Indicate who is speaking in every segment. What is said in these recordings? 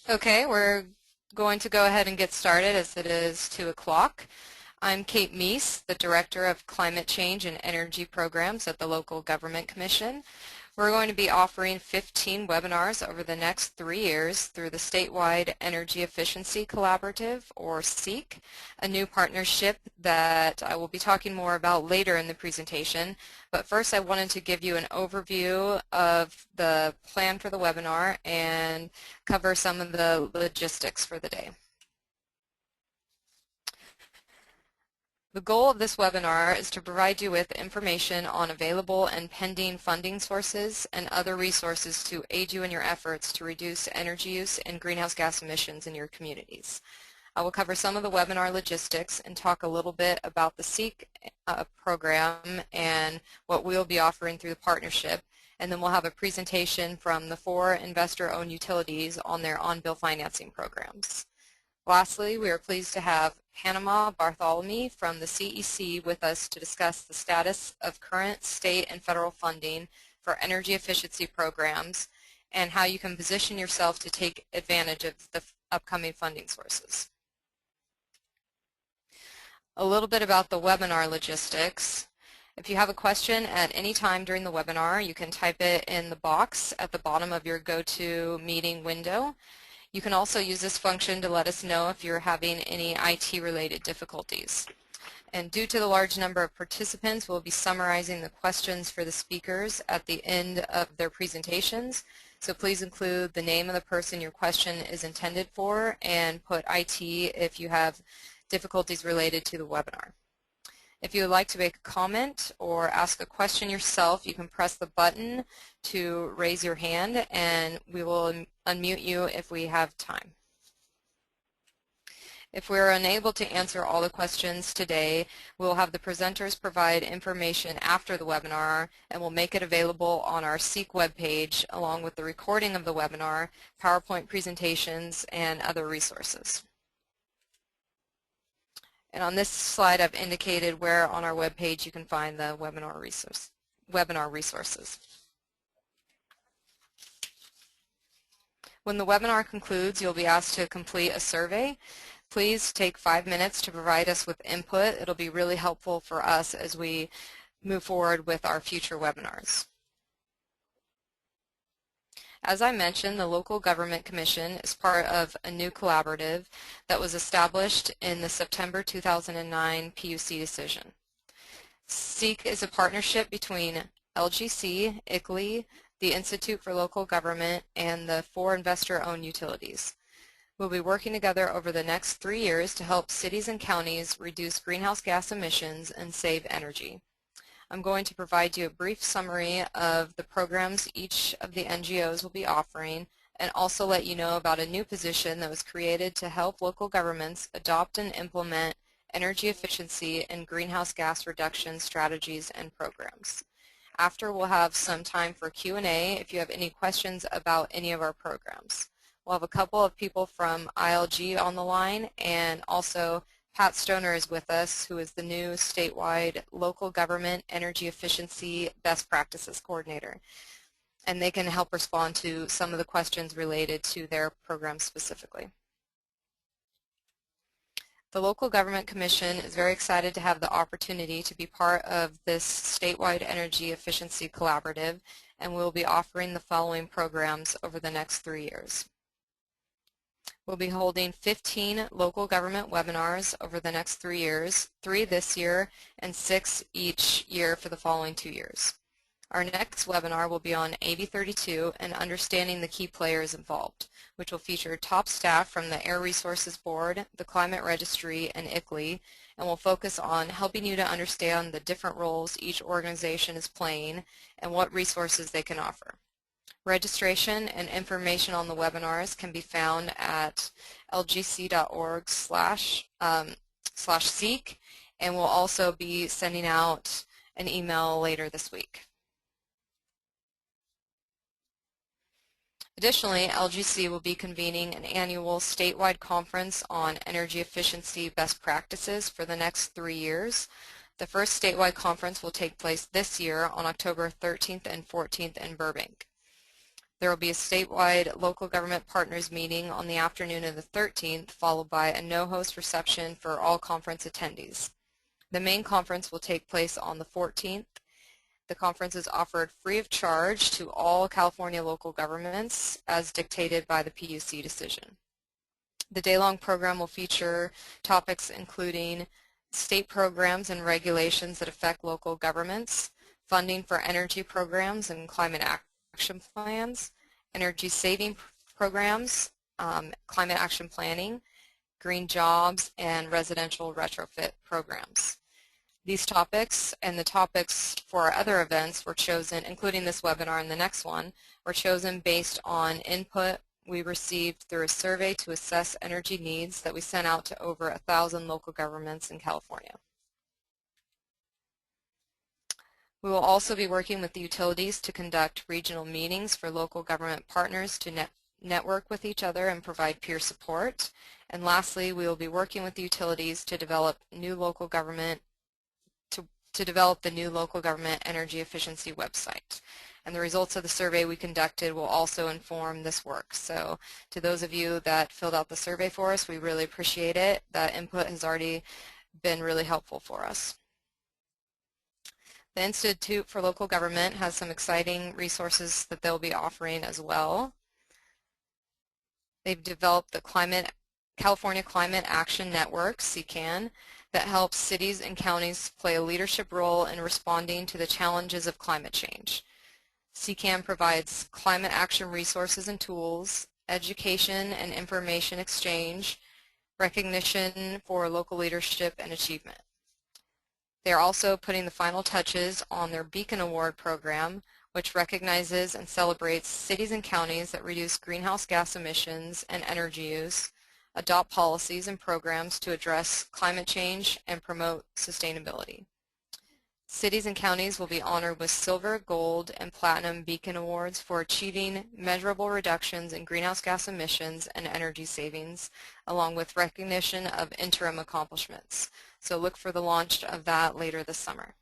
Speaker 1: Okay, we're going to go ahead and get started as it is 2 o'clock. I'm Kate Meese, the Director of Climate Change and Energy Programs at the Local Government Commission. We're going to be offering 15 webinars over the next 3 years through the Statewide Energy Efficiency Collaborative, or SEEC, a new partnership that I will be talking more about later in the presentation. But first I wanted to give you an overview of the plan for the webinar and cover some of the logistics for the day. The goal of this webinar is to provide you with information on available and pending funding sources and other resources to aid you in your efforts to reduce energy use and greenhouse gas emissions in your communities. I will cover some of the webinar logistics and talk a little bit about the SEEC program and what we'll be offering through the partnership, and then we'll have a presentation from the 4 investor-owned utilities on their on-bill financing programs. Lastly, we are pleased to have Panama Bartholomew from the CEC with us to discuss the status of current state and federal funding for energy efficiency programs and how you can position yourself to take advantage of the upcoming funding sources. A little bit about the webinar logistics. If you have a question at any time during the webinar, you can type it in the box at the bottom of your GoToMeeting window. You can also use this function to let us know if you're having any IT-related difficulties. And due to the large number of participants, we'll be summarizing the questions for the speakers at the end of their presentations. So please include the name of the person your question is intended for and put IT if you have difficulties related to the webinar. If you would like to make a comment or ask a question yourself, you can press the button to raise your hand and we will unmute you if we have time. If we are unable to answer all the questions today, we'll have the presenters provide information after the webinar and we'll make it available on our SEEC webpage along with the recording of the webinar, PowerPoint presentations, and other resources. And on this slide, I've indicated where on our webpage you can find the webinar resources. When the webinar concludes, you'll be asked to complete a survey. Please take 5 minutes to provide us with input. It'll be really helpful for us as we move forward with our future webinars. As I mentioned, the Local Government Commission is part of a new collaborative that was established in the September 2009 PUC decision. SEEC is a partnership between LGC, ICLEI, the Institute for Local Government, and the 4 investor-owned utilities. We'll be working together over the next 3 years to help cities and counties reduce greenhouse gas emissions and save energy. I'm going to provide you a brief summary of the programs each of the NGOs will be offering and also let you know about a new position that was created to help local governments adopt and implement energy efficiency and greenhouse gas reduction strategies and programs. After, we'll have some time for Q&A if you have any questions about any of our programs. We'll have a couple of people from ILG on the line, and also Pat Stoner is with us, who is the new statewide local government energy efficiency best practices coordinator. And they can help respond to some of the questions related to their program specifically. The Local Government Commission is very excited to have the opportunity to be part of this statewide energy efficiency collaborative, and we'll be offering the following programs over the next 3 years. We'll be holding 15 local government webinars over the next 3 years, 3 this year and 6 each year for the following 2 years. Our next webinar will be on AB 32 and understanding the key players involved, which will feature top staff from the Air Resources Board, the Climate Registry, and ICLEI, and will focus on helping you to understand the different roles each organization is playing and what resources they can offer. Registration and information on the webinars can be found at lgc.org/SEEC, and we'll also be sending out an email later this week. Additionally, LGC will be convening an annual statewide conference on energy efficiency best practices for the next 3 years. The first statewide conference will take place this year on October 13th and 14th in Burbank. There will be a statewide local government partners meeting on the afternoon of the 13th, followed by a no-host reception for all conference attendees. The main conference will take place on the 14th. The conference is offered free of charge to all California local governments as dictated by the PUC decision. The day-long program will feature topics including state programs and regulations that affect local governments, funding for energy programs and climate action plans, energy saving programs, climate action planning, green jobs, and residential retrofit programs. These topics and the topics for our other events were chosen, including this webinar and the next one, were chosen based on input we received through a survey to assess energy needs that we sent out to over 1,000 local governments in California. We will also be working with the utilities to conduct regional meetings for local government partners to network with each other and provide peer support. And lastly, we will be working with the utilities to develop new local government to develop the new local government energy efficiency website. And the results of the survey we conducted will also inform this work. So to those of you that filled out the survey for us, we really appreciate it. That input has already been really helpful for us. The Institute for Local Government has some exciting resources that they'll be offering as well. They've developed the California Climate Action Network, CCAN, that helps cities and counties play a leadership role in responding to the challenges of climate change. CCAN provides climate action resources and tools, education and information exchange, recognition for local leadership and achievement. They are also putting the final touches on their Beacon Award program, which recognizes and celebrates cities and counties that reduce greenhouse gas emissions and energy use, adopt policies and programs to address climate change, and promote sustainability. Cities and counties will be honored with silver, gold, and platinum Beacon Awards for achieving measurable reductions in greenhouse gas emissions and energy savings, along with recognition of interim accomplishments. So look for the launch of that later this summer.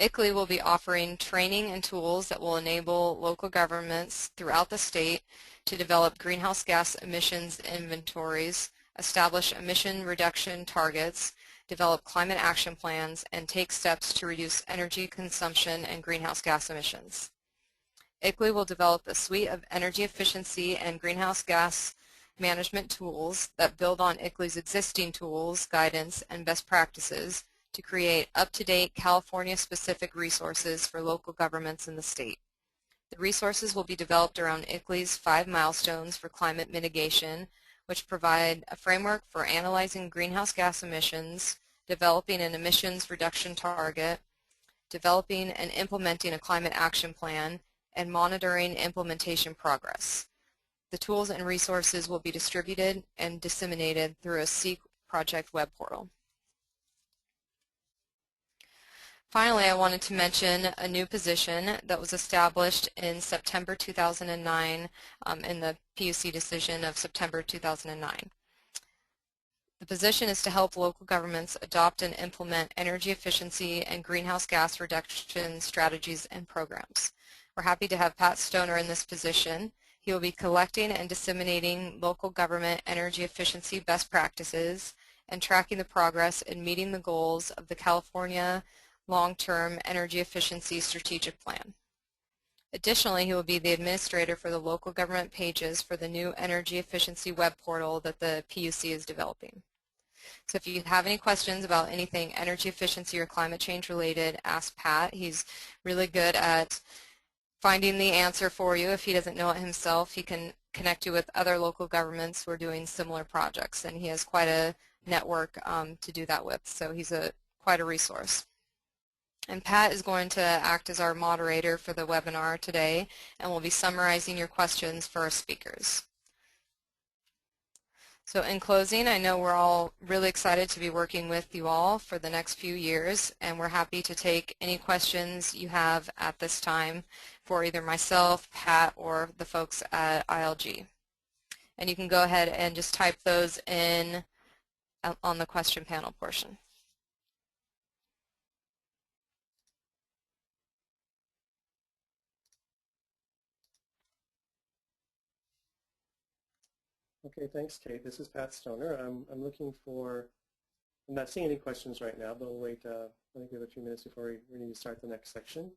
Speaker 1: ICLEI will be offering training and tools that will enable local governments throughout the state to develop greenhouse gas emissions inventories, establish emission reduction targets, develop climate action plans, and take steps to reduce energy consumption and greenhouse gas emissions. ICLEI will develop a suite of energy efficiency and greenhouse gas management tools that build on ICLEI's existing tools, guidance, and best practices to create up-to-date California-specific resources for local governments in the state. The resources will be developed around ICLEI's 5 milestones for climate mitigation, which provide a framework for analyzing greenhouse gas emissions, developing an emissions reduction target, developing and implementing a climate action plan, and monitoring implementation progress. The tools and resources will be distributed and disseminated through a SEEC project web portal. Finally, I wanted to mention a new position that was established in September 2009 in the PUC decision of September 2009. The position is to help local governments adopt and implement energy efficiency and greenhouse gas reduction strategies and programs. We're happy to have Pat Stoner in this position. He will be collecting and disseminating local government energy efficiency best practices and tracking the progress in meeting the goals of the California Long-Term Energy Efficiency Strategic Plan. Additionally, he will be the administrator for the local government pages for the new energy efficiency web portal that the PUC is developing. So if you have any questions about anything energy efficiency or climate change related, ask Pat. He's really good at finding the answer for you. If he doesn't know it himself, he can connect you with other local governments who are doing similar projects, and he has quite a network to do that with, so he's quite a resource. And Pat is going to act as our moderator for the webinar today, and will be summarizing your questions for our speakers. So in closing, I know we're all really excited to be working with you all for the next few years, and we're happy to take any questions you have at this time for either myself, Pat, or the folks at ILG. And you can go ahead and just type those in on the question panel portion.
Speaker 2: Okay, thanks, Kate. This is Pat Stoner. I'm looking for, I'm not seeing any questions right now, but we'll wait, I think we have a few minutes before we need to start the next section.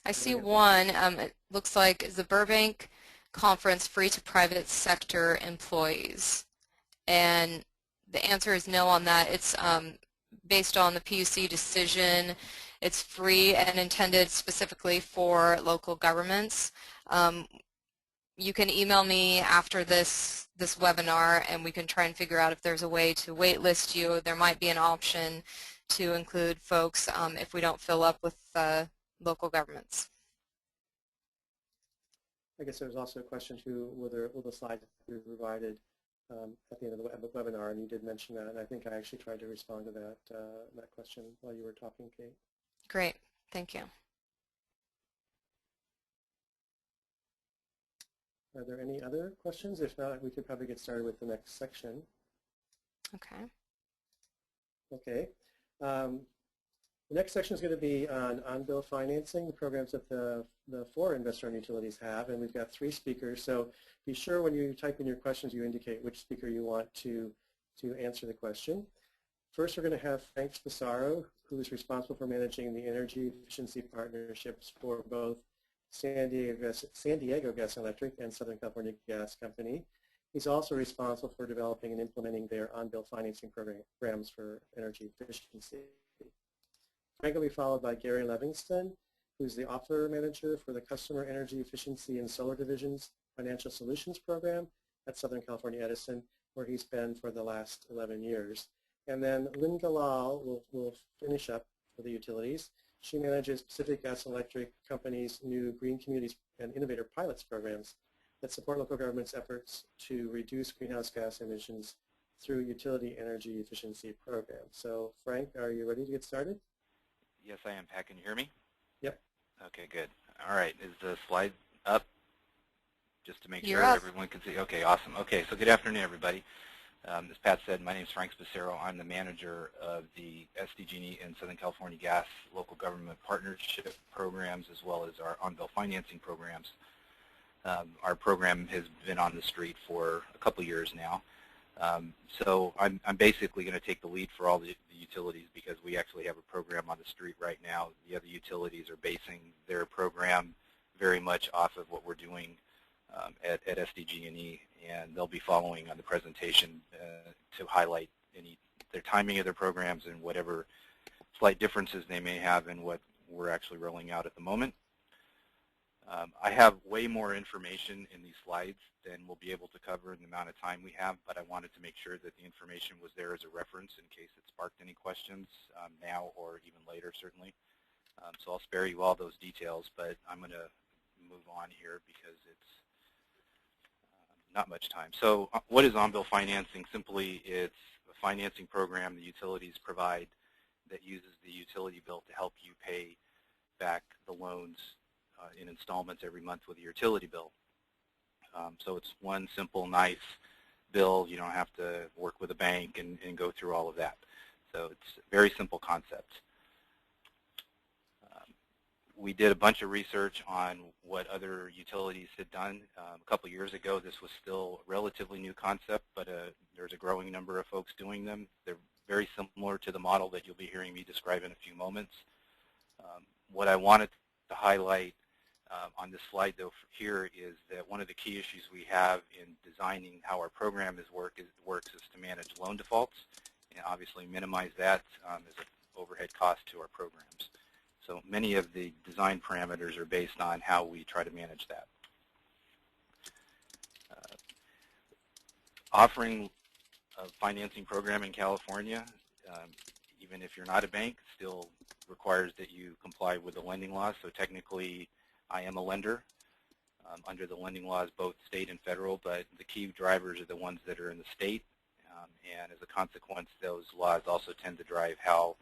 Speaker 1: I see one. It looks like, is the Burbank Conference free to private sector employees? And the answer is no on that. It's based on the PUC decision. It's free and intended specifically for local governments. You can email me after this webinar, and we can try and figure out if there's a way to wait list you. There might be an option to include folks if we don't fill up with local governments.
Speaker 2: I guess there was also a question too, will the slides be provided at the end of the webinar, and you did mention that, and I think I actually tried to respond to that question while you were talking, Kate.
Speaker 1: Great, thank you.
Speaker 2: Are there any other questions? If not, we could probably get started with the next section.
Speaker 1: Okay.
Speaker 2: Okay. The next section is going to be on-bill financing, the programs that the four investor-owned utilities have, and we've got 3 speakers. So be sure when you type in your questions, you indicate which speaker you want to answer the question. First, we're going to have Frank Spessaro, who is responsible for managing the energy efficiency partnerships for both San Diego Gas and Electric and Southern California Gas Company. He's also responsible for developing and implementing their on-bill financing programs for energy efficiency. Frank will be followed by Gary Livingston, who's the offer manager for the Customer Energy Efficiency and Solar Division's Financial Solutions Program at Southern California Edison, where he's been for the last 11 years. And then Lynn Galal will finish up for the utilities. She manages Pacific Gas and Electric Company's new Green Communities and Innovator Pilots programs that support local government's efforts to reduce greenhouse gas emissions through utility energy efficiency programs. So Frank, are you ready to get started?
Speaker 3: Yes, I am. Pat, can you hear me?
Speaker 2: Yep.
Speaker 3: Okay, good. All right, is the slide up? Just to make
Speaker 1: You're
Speaker 3: sure
Speaker 1: up.
Speaker 3: everyone can see. Okay, awesome. Okay, so good afternoon, everybody. As Pat said, my name is Frank Spessaro. I'm the manager of the SDG&E and Southern California Gas local government partnership programs, as well as our on-bill financing programs. Our program has been on the street for a couple years now. So I'm basically going to take the lead for all the utilities because we actually have a program on the street right now. The other utilities are basing their program very much off of what we're doing at SDG&E, and they'll be following on the presentation to highlight their timing of their programs and whatever slight differences they may have in what we're actually rolling out at the moment. I have way more information in these slides than we'll be able to cover in the amount of time we have, but I wanted to make sure that the information was there as a reference in case it sparked any questions now or even later, certainly. So I'll spare you all those details, but I'm going to move on here because it's not much time. So what is on-bill financing? Simply, it's a financing program the utilities provide that uses the utility bill to help you pay back the loans in installments every month with your utility bill. So it's one simple, nice bill. You don't have to work with a bank and go through all of that. So it's a very simple concept. We did a bunch of research on what other utilities had done. A couple years ago, this was still a relatively new concept, but there's a growing number of folks doing them. They're very similar to the model that you'll be hearing me describe in a few moments. What I wanted to highlight on this slide, though, here is that one of the key issues we have in designing how our program works is to manage loan defaults and obviously minimize that as an overhead cost to our programs. So many of the design parameters are based on how we try to manage that. Offering a financing program in California, even if you're not a bank, still requires that you comply with the lending laws. So technically, I am a lender under the lending laws, both state and federal, but the key drivers are the ones that are in the state. And as a consequence, those laws also tend to drive how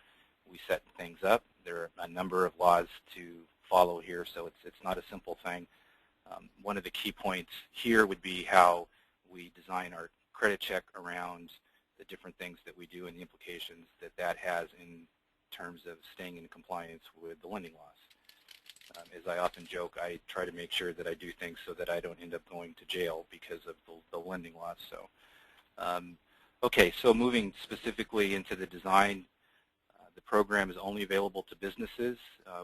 Speaker 3: we set things up. There are a number of laws to follow here, so it's not a simple thing. One of the key points here would be how we design our credit check around the different things that we do and the implications that that has in terms of staying in compliance with the lending laws. as I often joke, I try to make sure that I do things so that I don't end up going to jail because of the lending laws. So, okay, so moving specifically into the design, the program is only available to businesses.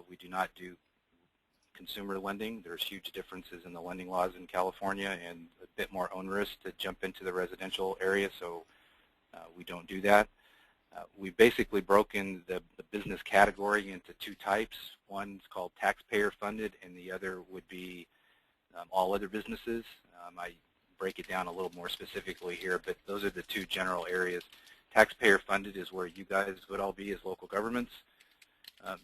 Speaker 3: We do not do consumer lending. There's huge differences in the lending laws in California and a bit more onerous to jump into the residential area, so we don't do that. We've basically broken the business category into two types. One's called taxpayer funded and the other would be all other businesses. I break it down a little more specifically here, but those are the two general areas. Taxpayer funded is where you guys would all be as local governments.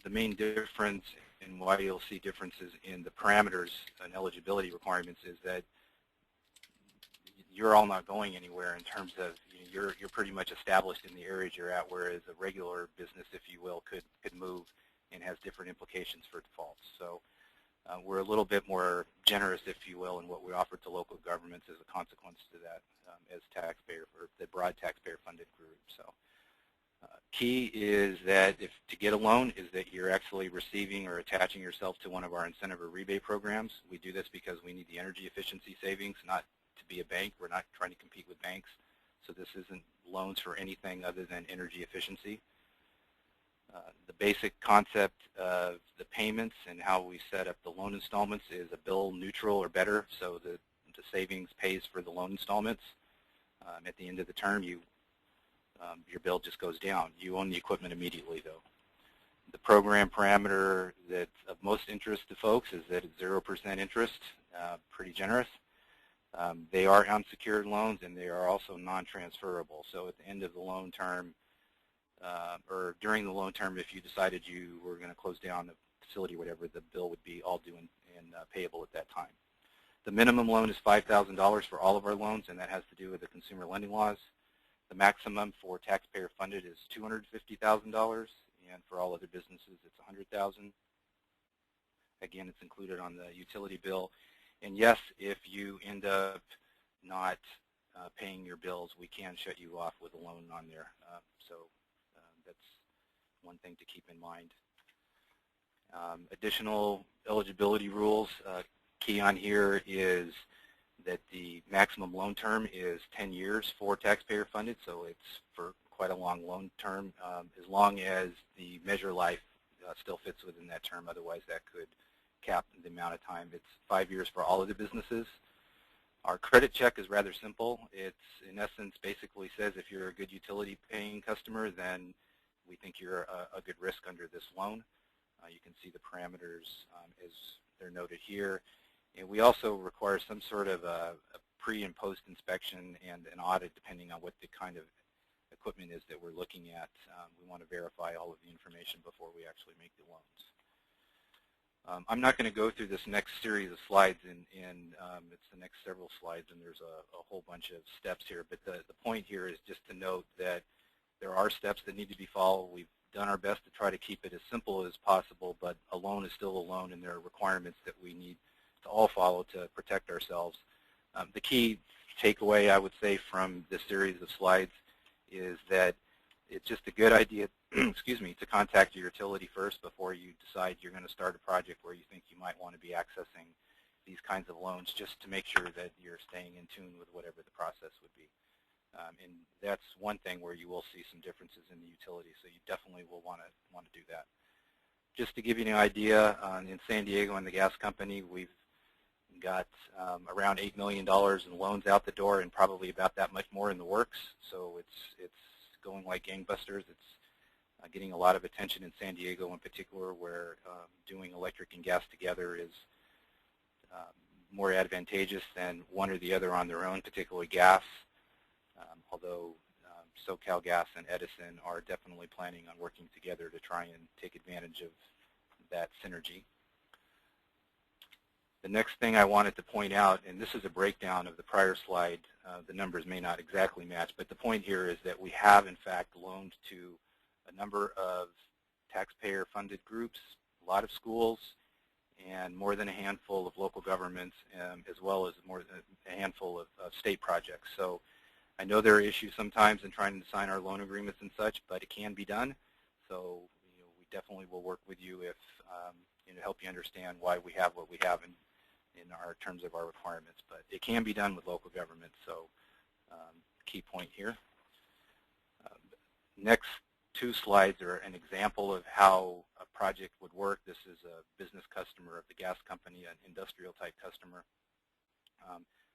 Speaker 3: The main difference and why you'll see differences in the parameters and eligibility requirements is that you're all not going anywhere in terms of you're pretty much established in the areas you're at, whereas a regular business, if you will, could move and has different implications for defaults. So we're a little bit more generous, if you will, in what we offer to local governments as a consequence to that as taxpayer or the broad taxpayer funded group. So key is that if to get a loan is that you're actually receiving or attaching yourself to one of our incentive or rebate programs. We do this because we need the energy efficiency savings, not to be a bank. We're not trying to compete with banks. So this isn't loans for anything other than energy efficiency. The basic concept of the payments and how we set up the loan installments is a bill neutral or better, so the savings pays for the loan installments. At the end of the term, your bill just goes down. You own the equipment immediately, though. The program parameter that's of most interest to folks is that it's 0% interest, pretty generous. They are unsecured loans, and they are also non-transferable. So at the end of the loan term, or during the loan term, if you decided you were going to close down the facility or whatever, the bill would be all due and payable at that time. The minimum loan is $5,000 for all of our loans, and that has to do with the consumer lending laws. The maximum for taxpayer funded is $250,000, and for all other businesses, it's $100,000. Again, it's included on the utility bill. And yes, if you end up not paying your bills, we can shut you off with a loan on there. So that's one thing to keep in mind. Additional eligibility rules. Key on here is that the maximum loan term is 10 years for taxpayer funded, so it's for quite a long loan term, as long as the measure life still fits within that term. Otherwise, that could cap the amount of time. It's 5 years for all of the businesses. Our credit check is rather simple. It's, in essence, basically says if you're a good utility paying customer, then we think you're a good risk under this loan. You can see the parameters as they're noted here. And we also require some sort of a pre and post inspection and an audit depending on what the kind of equipment is that we're looking at. We want to verify all of the information before we actually make the loans. I'm not going to go through this next series of slides, and it's the next several slides, and there's a whole bunch of steps here. But the point here is just to note that there are steps that need to be followed. We've done our best to try to keep it as simple as possible, but a loan is still a loan, and there are requirements that we need to all follow to protect ourselves. The key takeaway, I would say, from this series of slides is that it's just a good idea excuse me, to contact your utility first before you decide you're going to start a project where you think you might want to be accessing these kinds of loans, just to make sure that you're staying in tune with whatever the process would be. And that's one thing where you will see some differences in the utility, so you definitely will want to do that. Just to give you an idea, in San Diego and the gas company, we've got around $8 million in loans out the door, and probably about that much more in the works. So it's going like gangbusters. It's getting a lot of attention in San Diego in particular, where doing electric and gas together is more advantageous than one or the other on their own, particularly gas. Although SoCal Gas and Edison are definitely planning on working together to try and take advantage of that synergy. The next thing I wanted to point out, and this is a breakdown of the prior slide, the numbers may not exactly match, but the point here is that we have in fact loaned to a number of taxpayer-funded groups, a lot of schools, and more than a handful of local governments, as well as more than a handful of state projects. So I know there are issues sometimes in trying to sign our loan agreements and such, but it can be done. So we definitely will work with you if help you understand why we have what we have in our terms of our requirements. But it can be done with local government, so key point here. Next two slides are an example of how a project would work. This is a business customer of the gas company, an industrial type customer.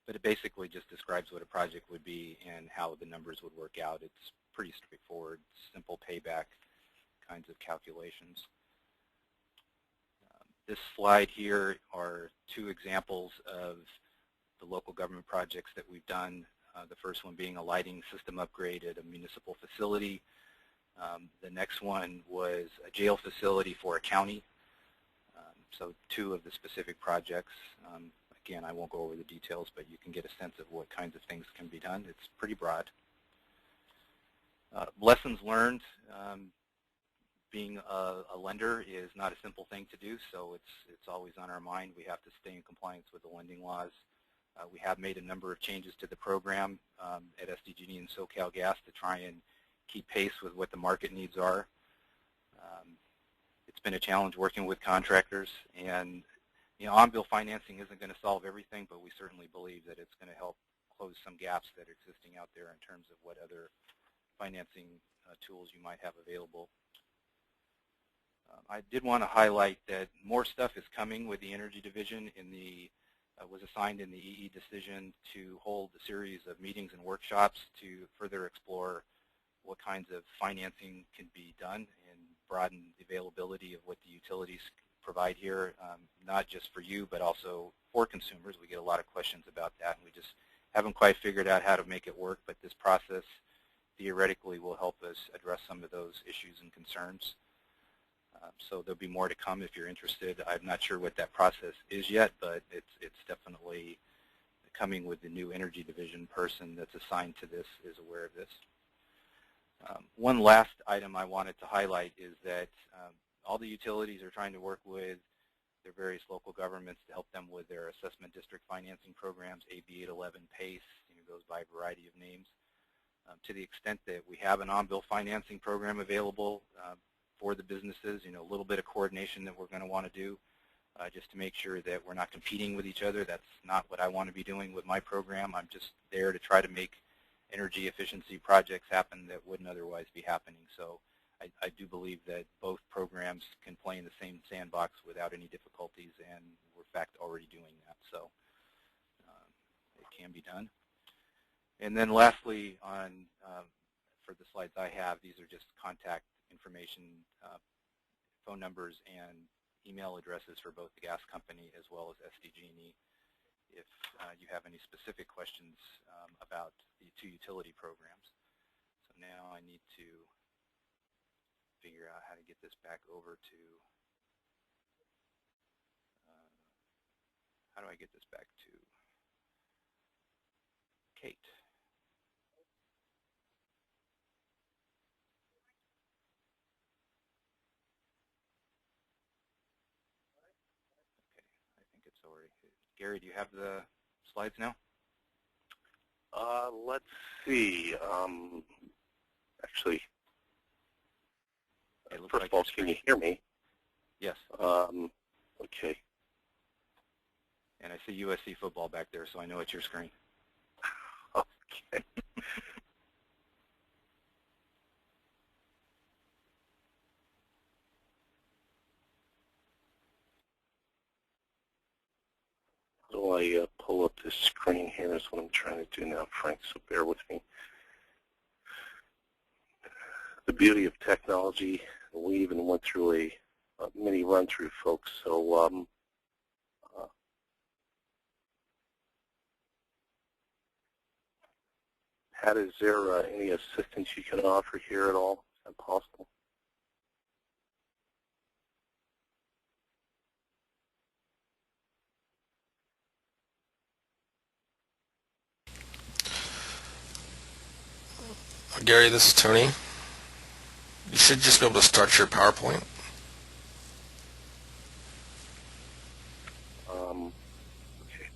Speaker 3: But it basically just describes what a project would be and how the numbers would work out. It's pretty straightforward, simple payback kinds of calculations. This slide here are two examples of the local government projects that we've done. The first one being a lighting system upgrade at a municipal facility. The next one was a jail facility for a county. So two of the specific projects. Again, I won't go over the details, but you can get a sense of what kinds of things can be done. It's pretty broad. Lessons learned. Being a lender is not a simple thing to do, so it's always on our mind. We have to stay in compliance with the lending laws. We have made a number of changes to the program at SDG&E and SoCal Gas to try and keep pace with what the market needs are. It's been a challenge working with contractors, and on-bill financing isn't going to solve everything, but we certainly believe that it's going to help close some gaps that are existing out there in terms of what other financing tools you might have available. I did want to highlight that more stuff is coming with the Energy Division. Was assigned in the EE decision to hold a series of meetings and workshops to further explore what kinds of financing can be done and broaden the availability of what the utilities provide here, not just for you, but also for consumers. We get a lot of questions about that, and we just haven't quite figured out how to make it work, but this process theoretically will help us address some of those issues and concerns. So there'll be more to come if you're interested. I'm not sure what that process is yet, but it's definitely coming with the new Energy Division person that's assigned to this is aware of this. One last item I wanted to highlight is that all the utilities are trying to work with their various local governments to help them with their assessment district financing programs, AB 811, PACE, goes by a variety of names. To the extent that we have an on-bill financing program available for the businesses, a little bit of coordination that we're going to want to do just to make sure that we're not competing with each other. That's not what I want to be doing with my program. I'm just there to try to make energy efficiency projects happen that wouldn't otherwise be happening. So I do believe that both programs can play in the same sandbox without any difficulties, and we're in fact already doing that. So it can be done. And then lastly, for the slides I have, these are just contact information, phone numbers, and email addresses for both the gas company as well as SDG&E if you have any specific questions about the two utility programs. So now I need to figure out how to get this back over to, how do I get this back to Kate? Okay, I think it's already, Gary, do you have the slides now?
Speaker 4: Let's see. Actually, first of all, can you hear me?
Speaker 3: Yes.
Speaker 4: Okay.
Speaker 3: And I see USC football back there, so I know it's your screen.
Speaker 4: Okay. So I pull up this screen here is what I'm trying to do now, Frank, so bear with me. The beauty of technology, we even went through a mini run-through, folks, so Pat, is there any assistance you can offer here at all? Is that possible?
Speaker 5: Gary, this is Tony. You should just be able to start your PowerPoint.
Speaker 4: Okay.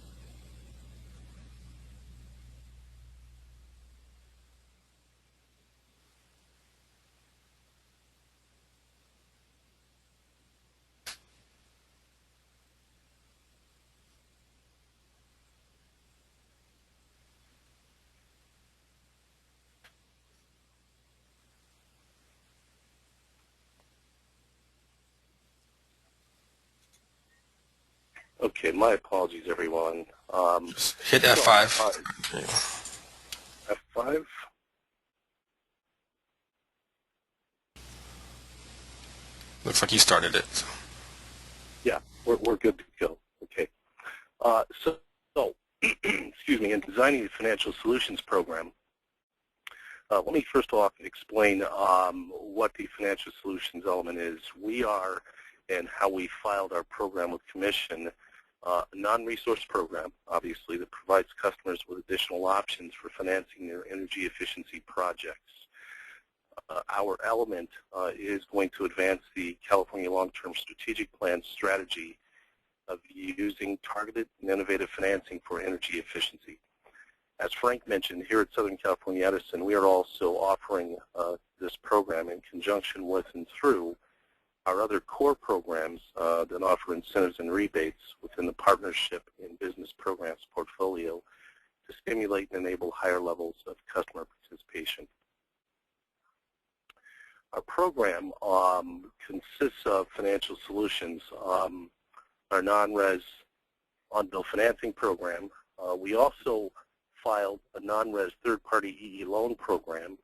Speaker 4: Okay, my apologies, everyone.
Speaker 5: Just hit F5.
Speaker 4: F5.
Speaker 5: Looks like you started it.
Speaker 4: Yeah, we're good to go. Okay. So excuse me, in designing the financial solutions program, let me first off explain what the financial solutions element is. We are, and how we filed our program with Commission, a non-resource program, obviously, that provides customers with additional options for financing their energy efficiency projects. Our element is going to advance the California Long-Term Strategic Plan strategy of using targeted and innovative financing for energy efficiency. As Frank mentioned, here at Southern California Edison, we are also offering this program in conjunction with and through our other core programs that offer incentives and rebates within the Partnership in Business Programs portfolio to stimulate and enable higher levels of customer participation. Our program consists of financial solutions, our non-res on-bill financing program. We also filed a non-res third-party EE loan program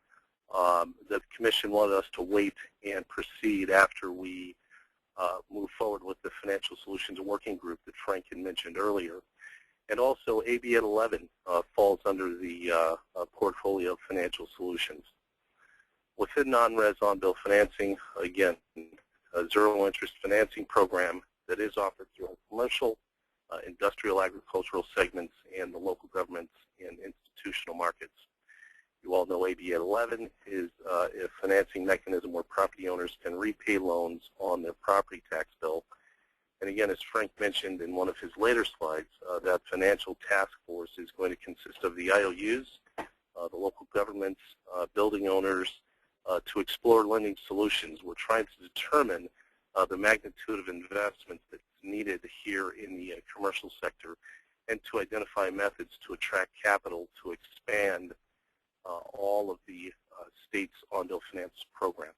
Speaker 4: that the Commission wanted us to wait and proceed after we move forward with the Financial Solutions Working Group that Frank had mentioned earlier. And also AB 811 falls under the portfolio of financial solutions. Within non-res on-bill financing, again, a zero-interest financing program that is offered through our commercial, industrial, agricultural segments, and the local governments and institutional markets. You all know AB 811 is a financing mechanism where property owners can repay loans on their property tax bill. And again, as Frank mentioned in one of his later slides, that financial task force is going to consist of the IOUs, the local governments, building owners, to explore lending solutions. We're trying to determine the magnitude of investments that's needed here in the commercial sector and to identify methods to attract capital to expand all of the state's on-bill finance programs.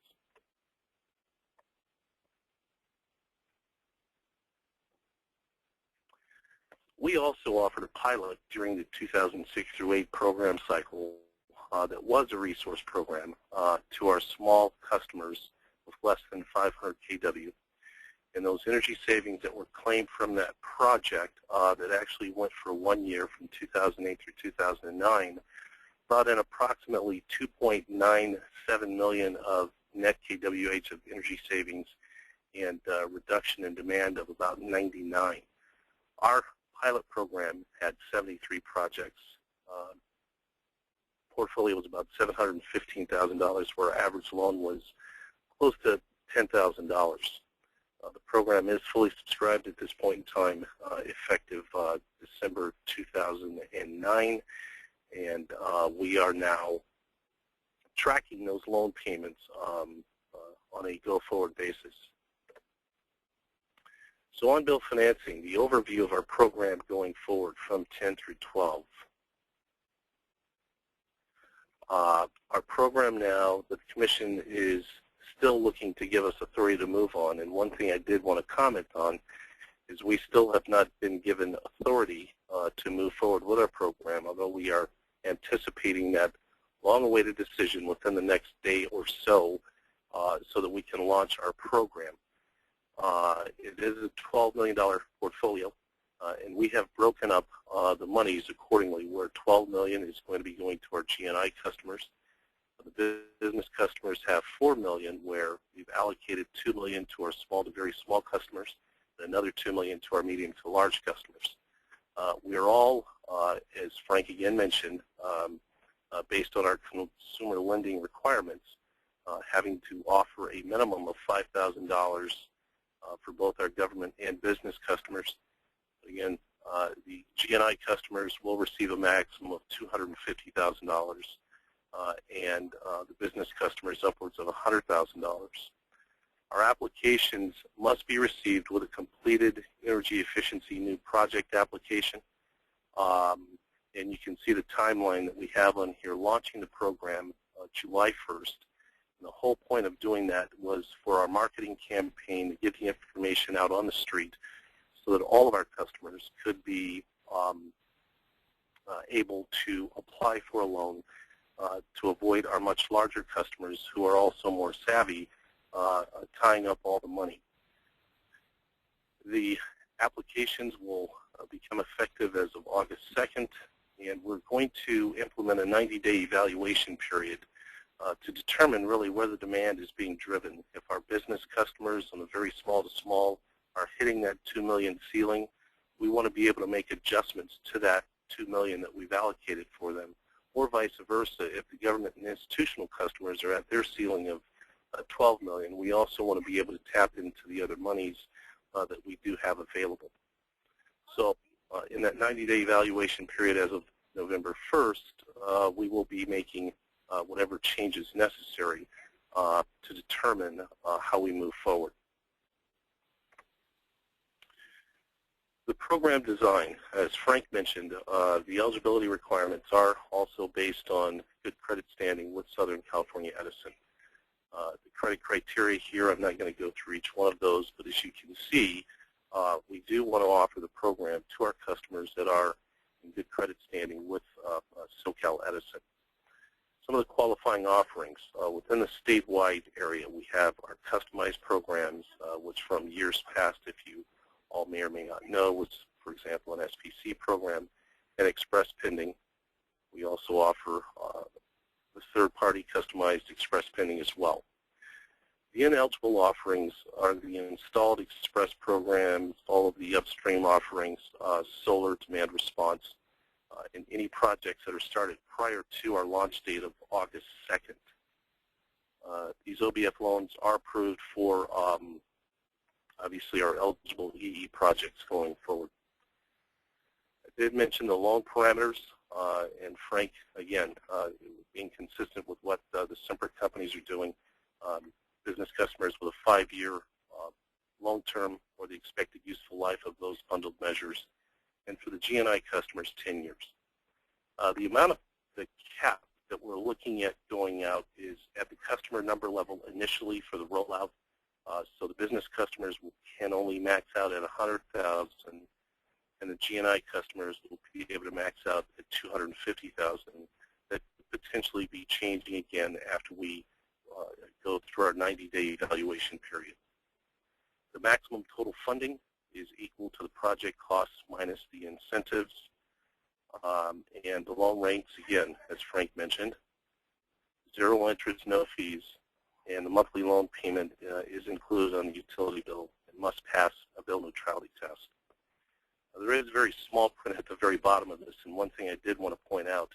Speaker 4: We also offered a pilot during the 2006 through 8 program cycle that was a resource program to our small customers with less than 500 kW. And those energy savings that were claimed from that project that actually went for 1 year from 2008 through 2009 brought in approximately 2.97 million of net kWh of energy savings and reduction in demand of about 99. Our pilot program had 73 projects. Portfolio was about $715,000, where our average loan was close to $10,000. The program is fully subscribed at this point in time, effective December 2009, and we are now tracking those loan payments on a go-forward basis. So on-bill financing, the overview of our program going forward from 10 through 12. Our program now, the Commission is still looking to give us authority to move on, and one thing I did want to comment on is we still have not been given authority to move forward with our program, although we are anticipating that long-awaited decision within the next day or so that we can launch our program. It is a $12 million portfolio, and we have broken up the monies accordingly, where $12 million is going to be going to our GNI customers. The business customers have $4 million, where we've allocated $2 million to our small to very small customers, and another $2 million to our medium to large customers. We are all, as Frank again mentioned, based on our consumer lending requirements, having to offer a minimum of $5,000 for both our government and business customers. Again, the GNI customers will receive a maximum of $250,000, and the business customers upwards of $100,000. Our applications must be received with a completed energy efficiency new project application. And you can see the timeline that we have on here, launching the program July 1st. And the whole point of doing that was for our marketing campaign to get the information out on the street so that all of our customers could be able to apply for a loan to avoid our much larger customers who are also more savvy tying up all the money. The applications will become effective as of August 2nd, and we're going to implement a 90-day evaluation period to determine really where the demand is being driven. If our business customers on the very small to small are hitting that $2 million ceiling, we want to be able to make adjustments to that $2 million that we've allocated for them, or vice versa. If the government and institutional customers are at their ceiling of $12 million, we also want to be able to tap into the other monies that we do have available. So in that 90-day evaluation period as of November 1st, we will be making whatever changes necessary to determine how we move forward. The program design, as Frank mentioned, the eligibility requirements are also based on good credit standing with Southern California Edison. The credit criteria here, I'm not going to go through each one of those, but as you can see, we do want to offer the program to our customers that are in good credit standing with SoCal Edison. Some of the qualifying offerings within the statewide area, we have our customized programs, which from years past, if you all may or may not know, was, for example, an SPC program and express pending. We also offer the third-party customized express pending as well. The ineligible offerings are the installed express programs, all of the upstream offerings, solar demand response, and any projects that are started prior to our launch date of August 2nd. These OBF loans are approved for obviously our eligible EE projects going forward. I did mention the loan parameters, and Frank, again, being consistent with what the Semper companies are doing, business customers with a 5-year loan term or the expected useful life of those bundled measures, and for the GNI customers, 10 years. The amount of the cap that we're looking at going out is at the customer number level initially for the rollout. So the business customers can only max out at 100,000, and the GNI customers will be able to max out at 250,000. That could potentially be changing again after we go through our 90-day evaluation period. The maximum total funding is equal to the project costs minus the incentives, and the loan rates, again, as Frank mentioned, 0 interest, no fees, and the monthly loan payment is included on the utility bill and must pass a bill neutrality test. There is a very small print at the very bottom of this, and one thing I did want to point out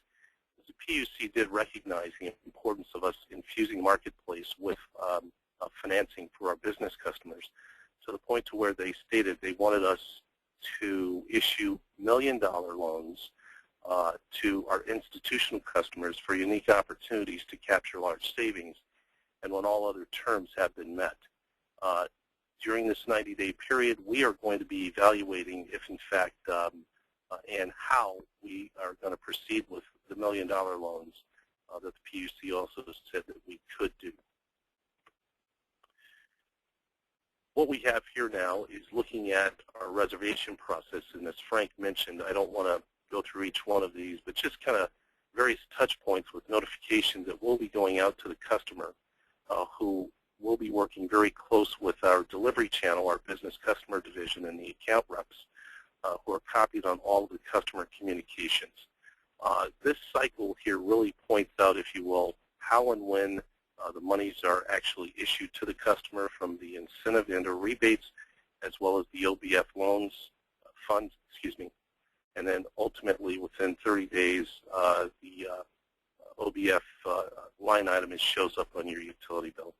Speaker 4: is the PUC did recognize the importance of us infusing the marketplace with financing for our business customers, to the point to where they stated they wanted us to issue $1 million loans to our institutional customers for unique opportunities to capture large savings, and when all other terms have been met. During this 90-day period, we are going to be evaluating if, in fact, and how we are going to proceed with the $1 million loans that the PUC also said that we could do. What we have here now is looking at our reservation process, and as Frank mentioned, I don't want to go through each one of these, but just kind of various touch points with notifications that will be going out to the customer, who will be working very close with our delivery channel, our business customer division, and the account reps, who are copied on all of the customer communications. This cycle here really points out, if you will, how and when the monies are actually issued to the customer from the incentive and/or rebates, as well as the OBF loans, funds, and then ultimately within 30 days, the OBF line item shows up on your utility bill.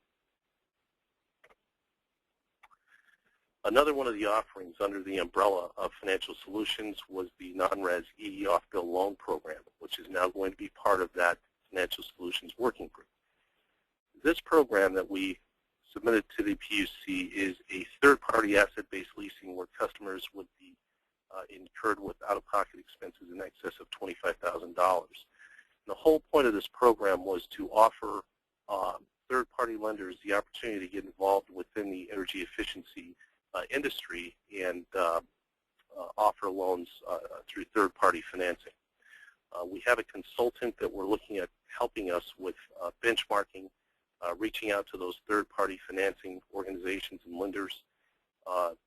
Speaker 4: Another one of the offerings under the umbrella of financial solutions was the non-res EE off-bill loan program, which is now going to be part of that financial solutions working group. This program that we submitted to the PUC is a third-party asset-based leasing where customers would be incurred with out-of-pocket expenses in excess of $25,000. The whole point of this program was to offer third-party lenders the opportunity to get involved within the energy efficiency industry and offer loans through third-party financing. We have a consultant that we're looking at helping us with benchmarking, reaching out to those third-party financing organizations and lenders,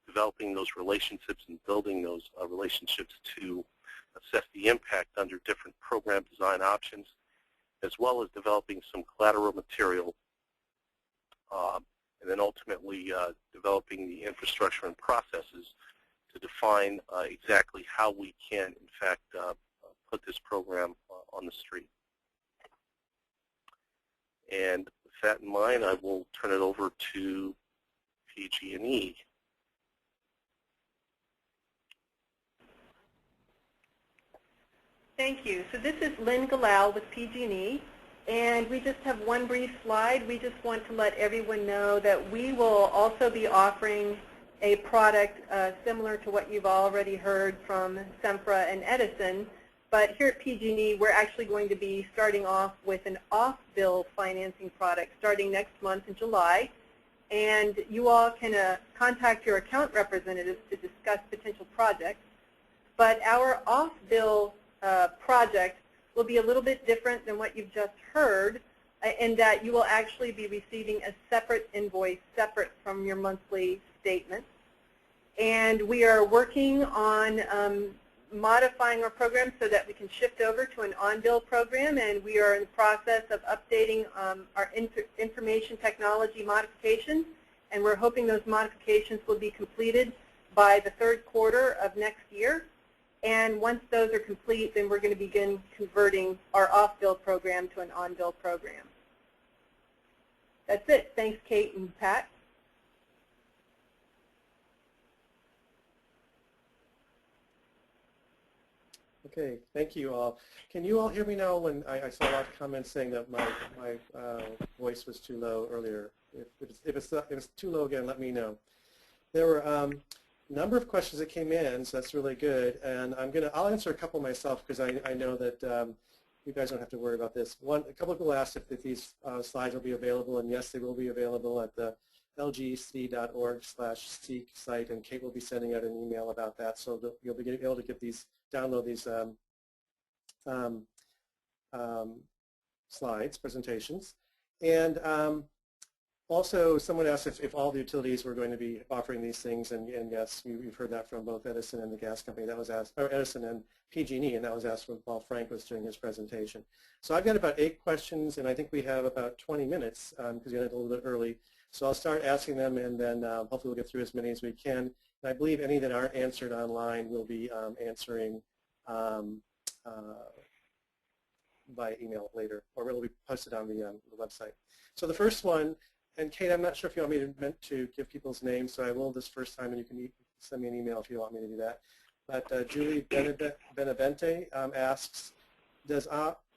Speaker 4: developing those relationships and building those relationships to assess the impact under different program design options, as well as developing some collateral material, and then ultimately developing the infrastructure and processes to define exactly how we can, in fact, put this program on the street. And with that in mind, I will turn it over to PG&E.
Speaker 6: Thank you. So this is Lynn Galal with PG&E, and we just have one brief slide. We just want to let everyone know that we will also be offering a product similar to what you've already heard from Sempra and Edison, but here at PG&E, we're actually going to be starting off with an off-bill financing product starting next month in July, and you all can contact your account representatives to discuss potential projects, but our off-bill project will be a little bit different than what you've just heard in that you will actually be receiving a separate invoice separate from your monthly statement. And we are working on modifying our program so that we can shift over to an on-bill program, and we are in the process of updating our information technology modifications, and we're hoping those modifications will be completed by the third quarter of next year. And once those are complete, then we're going to begin converting our off-bill program to an on-bill program. That's it. Thanks, Kate and Pat.
Speaker 2: Okay, thank you all. Can you all hear me now? When I saw a lot of comments saying that my voice was too low earlier. If it's too low again, let me know. There were a number of questions that came in, so that's really good. And I'll answer a couple myself because I know that you guys don't have to worry about this. A couple of people asked if these slides will be available, and yes, they will be available at the lgc.org/SEEC site, and Kate will be sending out an email about that, so that you'll be able to get these, download these slides, presentations. And also, someone asked if all the utilities were going to be offering these things, and yes, we've heard that from both Edison and the gas company. That was asked, or Edison and PG&E, and that was asked while Frank was doing his presentation. So I've got about 8 questions, and I think we have about 20 minutes because we ended a little bit early. So I'll start asking them, and then hopefully we'll get through as many as we can. And I believe any that aren't answered online will be answering by email later, or it will be posted on the website. So the first one, and Kate, I'm not sure if you want me to give people's names, so I will this first time, and you can send me an email if you want me to do that. But Julie Benavente asks, does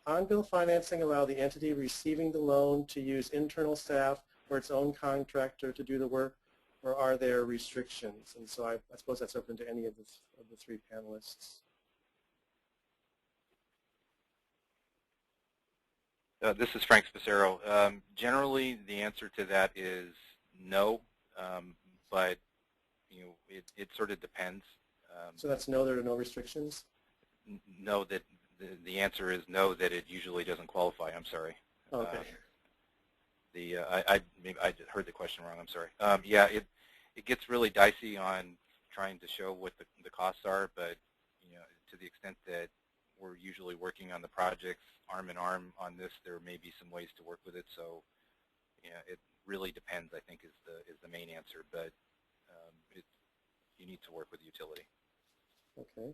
Speaker 2: on-bill financing allow the entity receiving the loan to use internal staff or its own contractor to do the work, or are there restrictions? And so I suppose that's open to any of the 3 panelists.
Speaker 3: This is Frank Spacero. Generally, the answer to that is no, but it sort of depends.
Speaker 2: So that's no, there are no restrictions?
Speaker 3: No, that the answer is no, that it usually doesn't qualify. I'm sorry.
Speaker 2: Okay.
Speaker 3: I heard the question wrong. I'm sorry. Yeah, it gets really dicey on trying to show what the costs are, but to the extent that we're usually working on the projects arm in arm on this, there may be some ways to work with it. So it really depends, I think, is the main answer, but you need to work with the utility.
Speaker 2: Okay.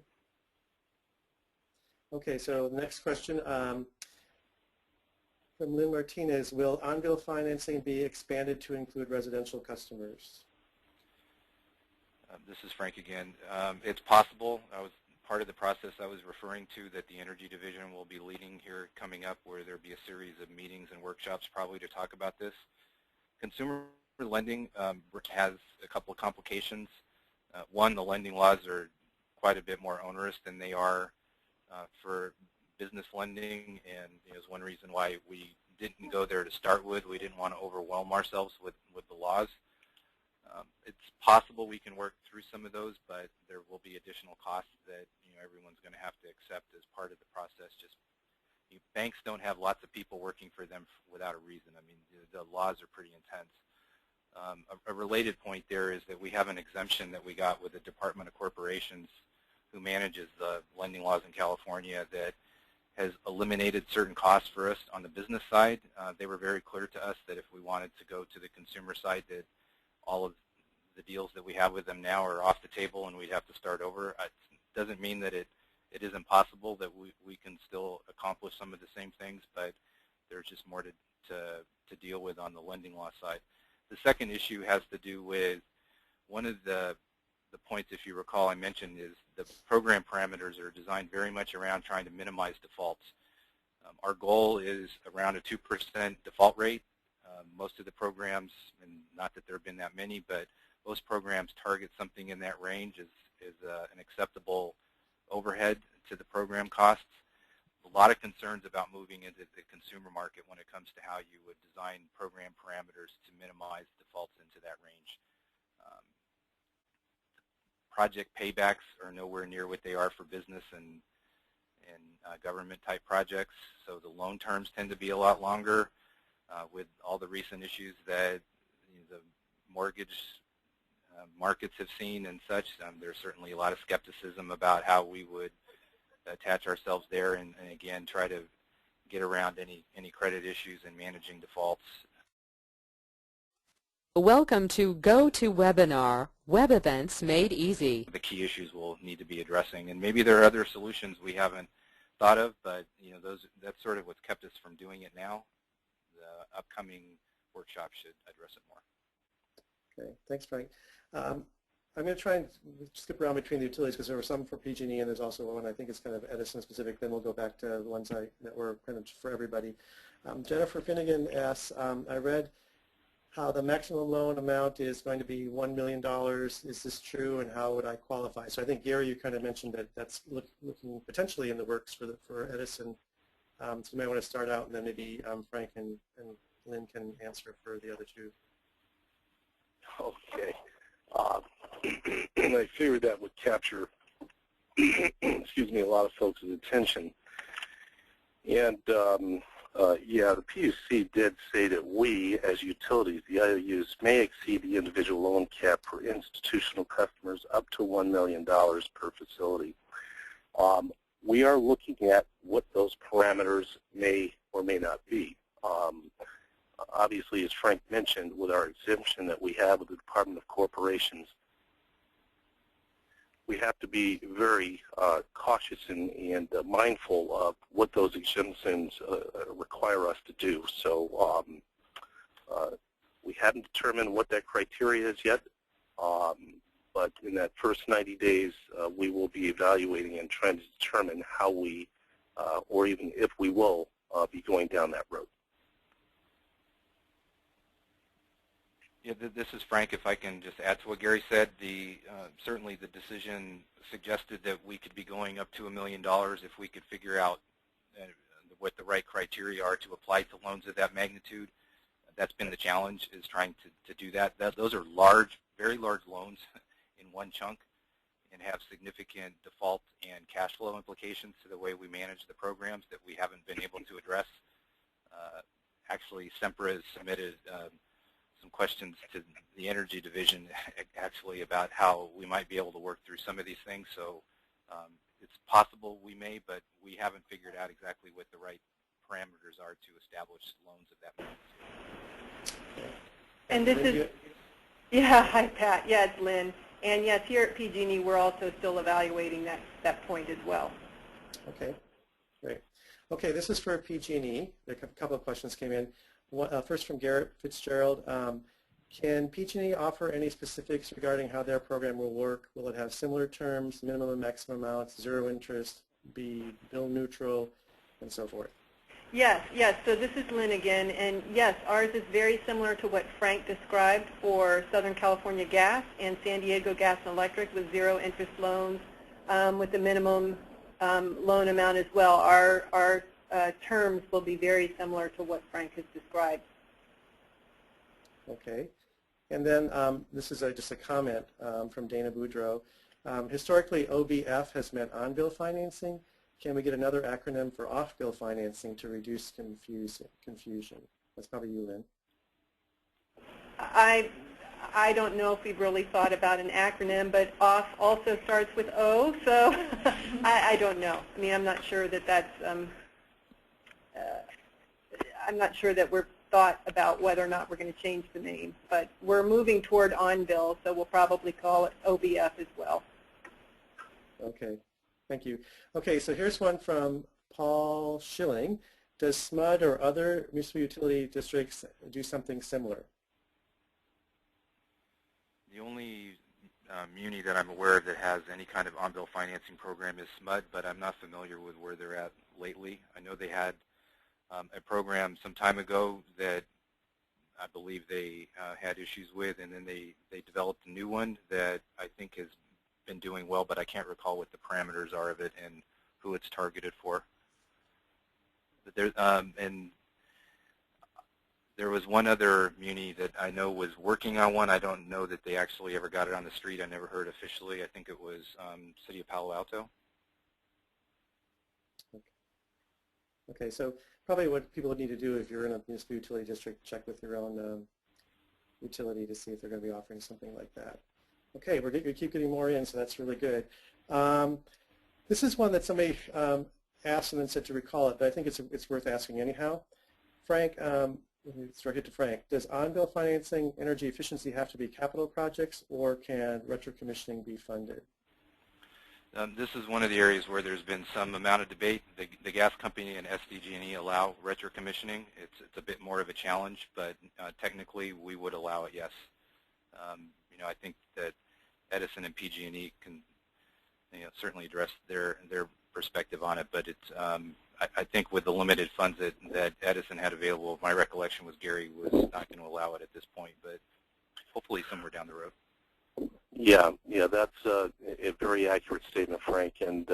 Speaker 2: Okay, so the next question from Lynn Martinez, will on-bill financing be expanded to include residential customers?
Speaker 3: This is Frank again. It's possible. Part of the process I was referring to that the Energy Division will be leading here coming up, where there'll be a series of meetings and workshops probably to talk about this. Consumer lending has a couple of complications. One, the lending laws are quite a bit more onerous than they are for business lending, and is one reason why we didn't go there to start with. We didn't want to overwhelm ourselves with the laws. It's possible we can work through some of those, but there will be additional costs that everyone's going to have to accept as part of the process. Just banks don't have lots of people working for them without a reason. I mean, the laws are pretty intense. A related point there is that we have an exemption that we got with the Department of Corporations, who manages the lending laws in California, that has eliminated certain costs for us on the business side. They were very clear to us that if we wanted to go to the consumer side, that all of the deals that we have with them now are off the table and we'd have to start over. It doesn't mean that it isn't possible that we can still accomplish some of the same things, but there's just more to deal with on the lending law side. The second issue has to do with one of the points, if you recall, I mentioned is the program parameters are designed very much around trying to minimize defaults. Our goal is around a 2% default rate. Most of the programs, and not that there have been that many, but most programs target something in that range as an acceptable overhead to the program costs. A lot of concerns about moving into the consumer market when it comes to how you would design program parameters to minimize defaults into that range. Project paybacks are nowhere near what they are for business and government type projects, so the loan terms tend to be a lot longer. With all the recent issues that the mortgage markets have seen and such, there's certainly a lot of skepticism about how we would attach ourselves there and again try to get around any credit issues and managing defaults.
Speaker 7: Welcome to GoToWebinar, web events made easy.
Speaker 3: The key issues we'll need to be addressing, and maybe there are other solutions we haven't thought of, but that's sort of what's kept us from doing it now. The upcoming workshop should address it more.
Speaker 2: Okay, thanks, Frank. I'm going to try and skip around between the utilities because there were some for PG&E and there's also one I think is kind of Edison specific. Then we'll go back to the ones that were kind of for everybody. Jennifer Finnegan asks, I read how the maximum loan amount is going to be $1 million. Is this true, and how would I qualify? So I think, Gary, you kind of mentioned that that's looking potentially in the works for Edison. So you may want to start out, and then maybe Frank and Lynn can answer for the other two.
Speaker 4: Okay. I figured that would capture, excuse me, a lot of folks' attention. And yeah, the PUC did say that we, as utilities, the IOUs, may exceed the individual loan cap for institutional customers up to $1 million per facility. We are looking at what those parameters may or may not be. Obviously, as Frank mentioned, with our exemption that we have with the Department of Corporations, we have to be very cautious and mindful of what those exemptions require us to do. So we haven't determined what that criteria is yet, but in that first 90 days, we will be evaluating and trying to determine how we, or even if we will, be going down that road.
Speaker 3: Yeah, this is Frank. If I can just add to what Gary said, certainly the decision suggested that we could be going up to $1 million if we could figure out what the right criteria are to apply to loans of that magnitude. That's been the challenge, is trying to do that. Those are large, very large loans in one chunk and have significant default and cash flow implications to the way we manage the programs that we haven't been able to address. Actually, SEMPRA has submitted some questions to the Energy Division actually about how we might be able to work through some of these things. So it's possible we may, but we haven't figured out exactly what the right parameters are to establish loans of that magnitude.
Speaker 6: And this is, yeah, hi Pat, yeah, it's Lynn. And yes, here at PG&E we're also still evaluating that point as well.
Speaker 2: Okay, great. Okay, this is for PG&E. A couple of questions came in. First from Garrett Fitzgerald. Can PG&E offer any specifics regarding how their program will work? Will it have similar terms, minimum and maximum amounts, zero interest, be bill neutral, and so forth?
Speaker 6: Yes, yes. So this is Lynn again, and yes, ours is very similar to what Frank described for Southern California Gas and San Diego Gas and Electric, with zero interest loans with the minimum loan amount as well. Our terms will be very similar to what Frank has described.
Speaker 2: Okay. And then this is just a comment from Dana Boudreau. Historically, OBF has meant on-bill financing. Can we get another acronym for off-bill financing to reduce confusion? That's probably you, Lynn.
Speaker 6: I don't know if we've really thought about an acronym, but OFF also starts with O, so I don't know. I mean, I'm not sure that that's, I'm not sure that we're thought about whether or not we're going to change the name, but we're moving toward on-bill, so we'll probably call it OBF as well.
Speaker 2: Okay, thank you. Okay, so here's one from Paul Schilling. Does SMUD or other municipal utility districts do something similar?
Speaker 3: The only muni that I'm aware of that has any kind of on-bill financing program is SMUD, but I'm not familiar with where they're at lately. I know they had a program some time ago that I believe they had issues with, and then they developed a new one that I think has been doing well, but I can't recall what the parameters are of it and who it's targeted for. But there was one other muni that I know was working on one. I don't know that they actually ever got it on the street. I never heard officially. I think it was City of Palo Alto.
Speaker 2: Okay, so probably what people would need to do if you're in a municipal utility district, check with your own utility to see if they're going to be offering something like that. Okay, we keep getting more in, so that's really good. This is one that somebody asked and then said to recall it, but I think it's worth asking anyhow. Frank, let me throw it to Frank. Does on-bill financing energy efficiency have to be capital projects, or can retro-commissioning be funded?
Speaker 3: This is one of the areas where there's been some amount of debate. The gas company and SDG&E allow retro-commissioning. It's a bit more of a challenge, but technically we would allow it, yes. You know, I think that Edison and PG&E can, you know, certainly address their perspective on it, but it's I think with the limited funds that Edison had available, my recollection was Gary was not going to allow it at this point, but hopefully somewhere down the road.
Speaker 4: Yeah, that's a very accurate statement, Frank. And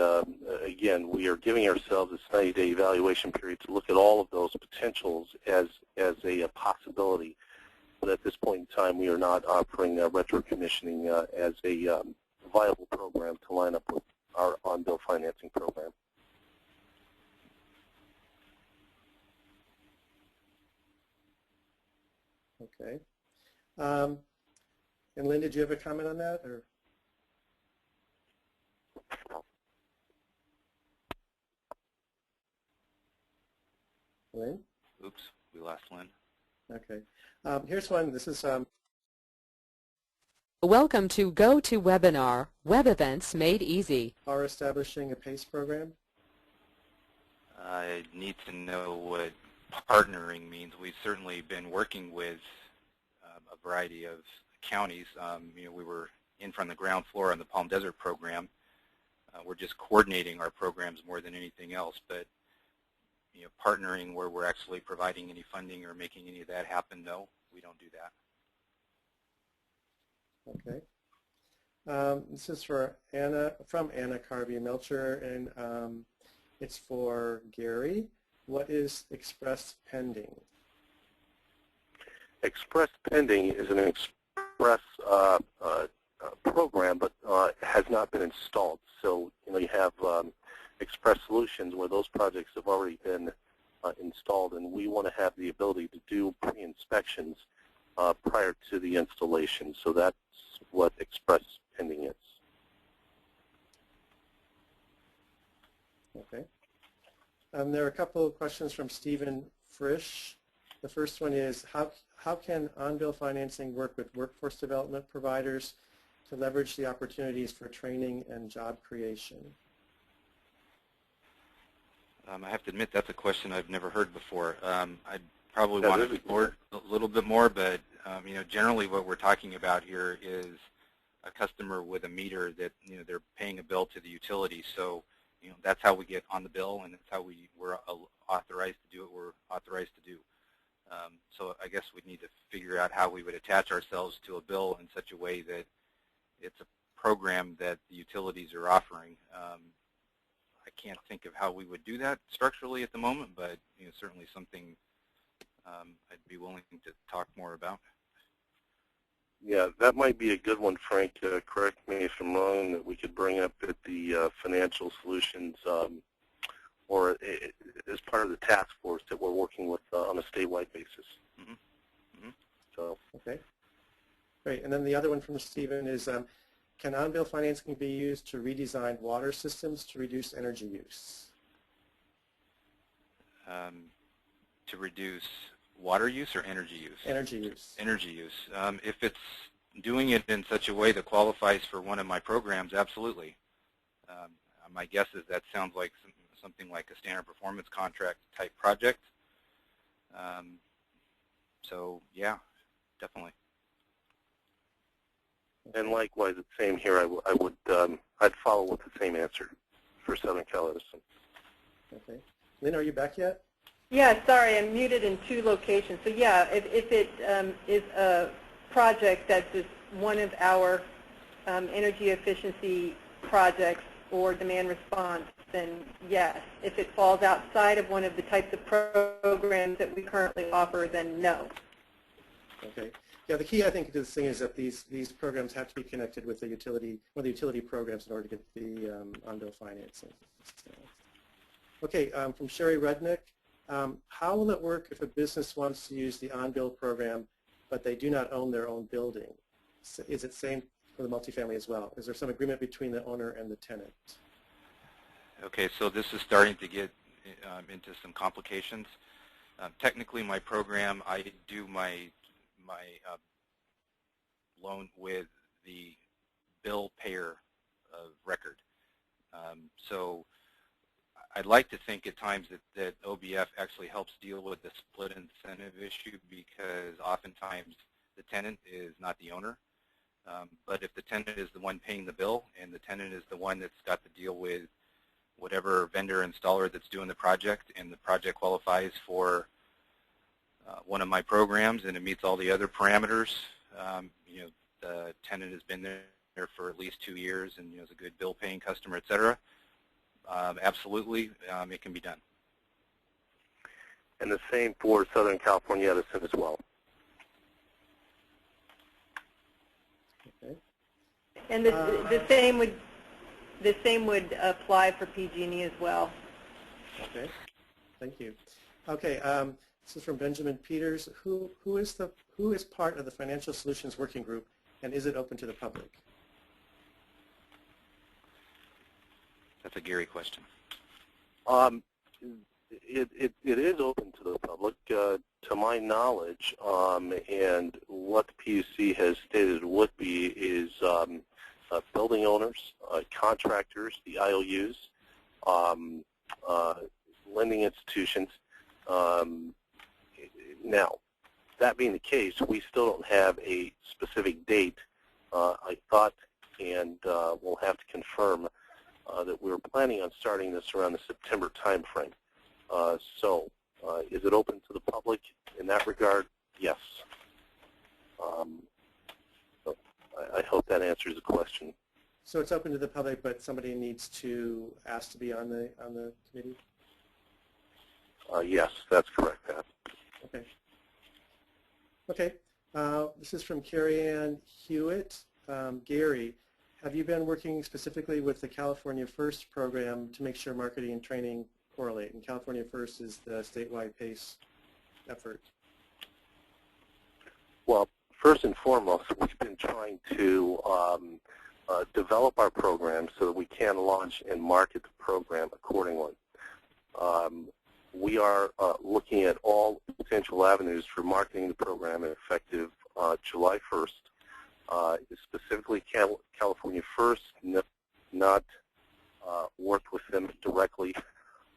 Speaker 4: again, we are giving ourselves this 90-day evaluation period to look at all of those potentials as a possibility. But at this point in time, we are not offering retro-commissioning as a viable program to line up with our on-bill financing program.
Speaker 2: Okay. And Lynn, did you have a comment on that, or? Lynn?
Speaker 3: Oops, we lost Lynn.
Speaker 2: Okay. Here's one. This is
Speaker 7: Welcome to GoToWebinar, Web Events Made Easy.
Speaker 2: are establishing a PACE program.
Speaker 3: I need to know what partnering means. We've certainly been working with a variety of counties. You know, we were in from the ground floor on the Palm Desert program. We're just coordinating our programs more than anything else, but you know, partnering where we're actually providing any funding or making any of that happen, no, we don't do that.
Speaker 2: Okay. This is for Anna, from Anna Carvey-Melcher, and it's for Gary. What is Express Pending?
Speaker 4: Express Pending is an express program, but has not been installed. So you know, you have Express Solutions where those projects have already been installed, and we want to have the ability to do pre-inspections prior to the installation. So that's what Express Pending is.
Speaker 2: Okay. There are a couple of questions from Stephen Frisch. The first one is, how can on-bill financing work with workforce development providers to leverage the opportunities for training and job creation?
Speaker 3: I have to admit that's a question I've never heard before. I'd probably want to explore a little bit more, but you know, generally what we're talking about here is a customer with a meter that, you know, they're paying a bill to the utility. So, you know, that's how we get on the bill, and that's how we're authorized to do what we're authorized to do. So I guess we'd need to figure out how we would attach ourselves to a bill in such a way that it's a program that the utilities are offering. I can't think of how we would do that structurally at the moment, but you know, certainly something I'd be willing to talk more about.
Speaker 4: Yeah, that might be a good one, Frank. Correct me if I'm wrong, that we could bring up at the financial solutions or as part of the task force that we're working with on a statewide basis.
Speaker 3: Mm-hmm. Mm-hmm.
Speaker 4: So,
Speaker 2: Okay. Great. And then the other one from Stephen is, can on-bill financing be used to redesign water systems to reduce energy use?
Speaker 3: To reduce water use or energy use?
Speaker 2: Energy use.
Speaker 3: Energy use. If it's doing it in such a way that qualifies for one of my programs, absolutely. My guess is that sounds like something like a standard performance contract type project. So yeah, definitely.
Speaker 4: and likewise, it's same here. I'd follow with the same answer for Southern Cal Edison.
Speaker 2: Okay. Lynn, are you back yet?
Speaker 6: Yeah, sorry, I'm muted in 2 locations. So yeah, if it is a project that's just one of our energy efficiency projects or demand response, then yes. If it falls outside of one of the types of programs that we currently offer, then no.
Speaker 2: Okay. Yeah, the key, I think, to this thing is that these programs have to be connected with the utility, or the utility programs in order to get the on-bill financing. So, okay, from Sherry Rudnick, how will it work if a business wants to use the on-bill program, but they do not own their own building? So is it same for the multifamily as well? Is there some agreement between the owner and the tenant?
Speaker 3: Okay, so this is starting to get into some complications. Technically, my program, I do my loan with the bill payer of record. So I'd like to think at times that OBF actually helps deal with the split incentive issue, because oftentimes the tenant is not the owner. But if the tenant is the one paying the bill and the tenant is the one that's got to deal with whatever vendor installer that's doing the project, and the project qualifies for one of my programs and it meets all the other parameters, you know, the tenant has been there for at least 2 years and, you know, is a good bill paying customer, et cetera, absolutely, it can be done.
Speaker 4: And the same for Southern California Edison as well.
Speaker 2: Okay.
Speaker 6: And the same would apply for PG&E as well.
Speaker 2: Okay. Thank you. Okay. This is from Benjamin Peters. Who is part of the Financial Solutions Working Group, and is it open to the public?
Speaker 3: That's a Gary question.
Speaker 4: It is open to the public, to my knowledge, and what the PUC has stated would be is building owners, contractors, the IOUs, lending institutions. Now, that being the case, we still don't have a specific date. I thought, and we'll have to confirm, that we were planning on starting this around the September timeframe. So, is it open to the public in that regard? Yes. So I hope that answers the question.
Speaker 2: So it's open to the public, but somebody needs to ask to be on the committee?
Speaker 4: Yes, that's correct, Pat.
Speaker 2: Okay. Okay. This is from Carrie Ann Hewitt. Gary, have you been working specifically with the California First program to make sure marketing and training correlate? And California First is the statewide PACE effort.
Speaker 4: Well, first and foremost, we've been trying to develop our program so that we can launch and market the program accordingly. We are looking at all potential avenues for marketing the program effective July 1st. Specifically, California First, not worked with them directly,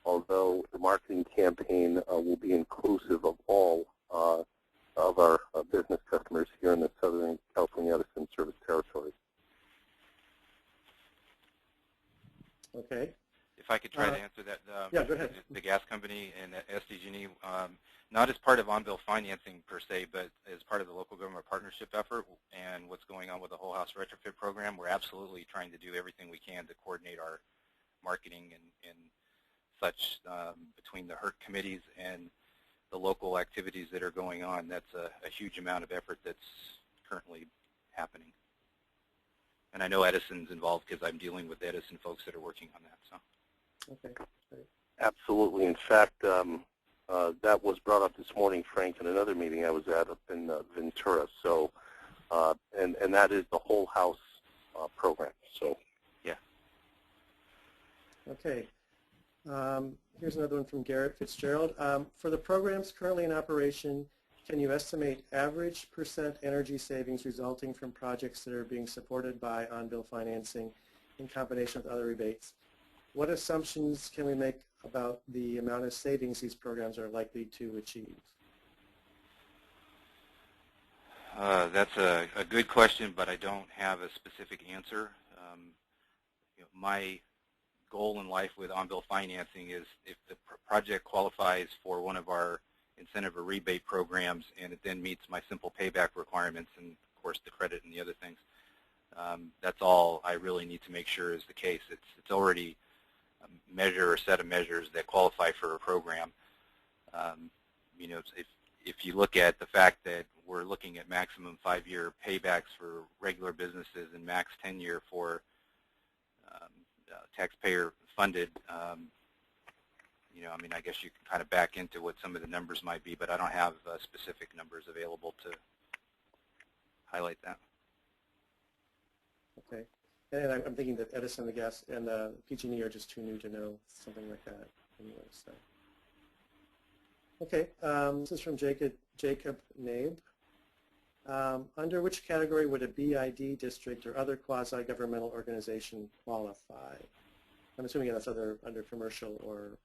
Speaker 4: although the marketing campaign will be inclusive of all of our business customers here in the Southern California Edison service territory.
Speaker 2: Okay.
Speaker 3: If I could try to answer that,
Speaker 2: yeah, go ahead.
Speaker 3: The gas company and SDG&E, not as part of on-bill financing per se, but as part of the local government partnership effort and what's going on with the whole house retrofit program, we're absolutely trying to do everything we can to coordinate our marketing and such between the HERC committees and the local activities that are going on. That's a huge amount of effort that's currently happening. And I know Edison's involved because I'm dealing with Edison folks that are working on that. So.
Speaker 2: Okay, great.
Speaker 4: Absolutely. In fact, that was brought up this morning, Frank, in another meeting I was at up in Ventura. So, and that is the whole house program. So, yeah.
Speaker 2: Okay. Here's another one from Garrett Fitzgerald. For the programs currently in operation, can you estimate average % energy savings resulting from projects that are being supported by on-bill financing in combination with other rebates? What assumptions can we make about the amount of savings these programs are likely to achieve?
Speaker 3: That's a good question, but I don't have a specific answer. My goal in life with on-bill financing is if the project qualifies for one of our incentive or rebate programs and it then meets my simple payback requirements and, of course, the credit and the other things, that's all I really need to make sure is the case. It's already a measure or set of measures that qualify for a program. You know, if you look at the fact that we're looking at maximum 5-year paybacks for regular businesses and max 10-year for taxpayer-funded, you know, I mean, I guess you can kind of back into what some of the numbers might be, but I don't have specific numbers available to highlight that.
Speaker 2: Okay. And I'm thinking that Edison, the gas, and the PG&E are just too new to know something like that anyway. So. Okay. This is from Jacob Nabe. Under which category would a BID district or other quasi-governmental organization qualify? I'm assuming that's under commercial or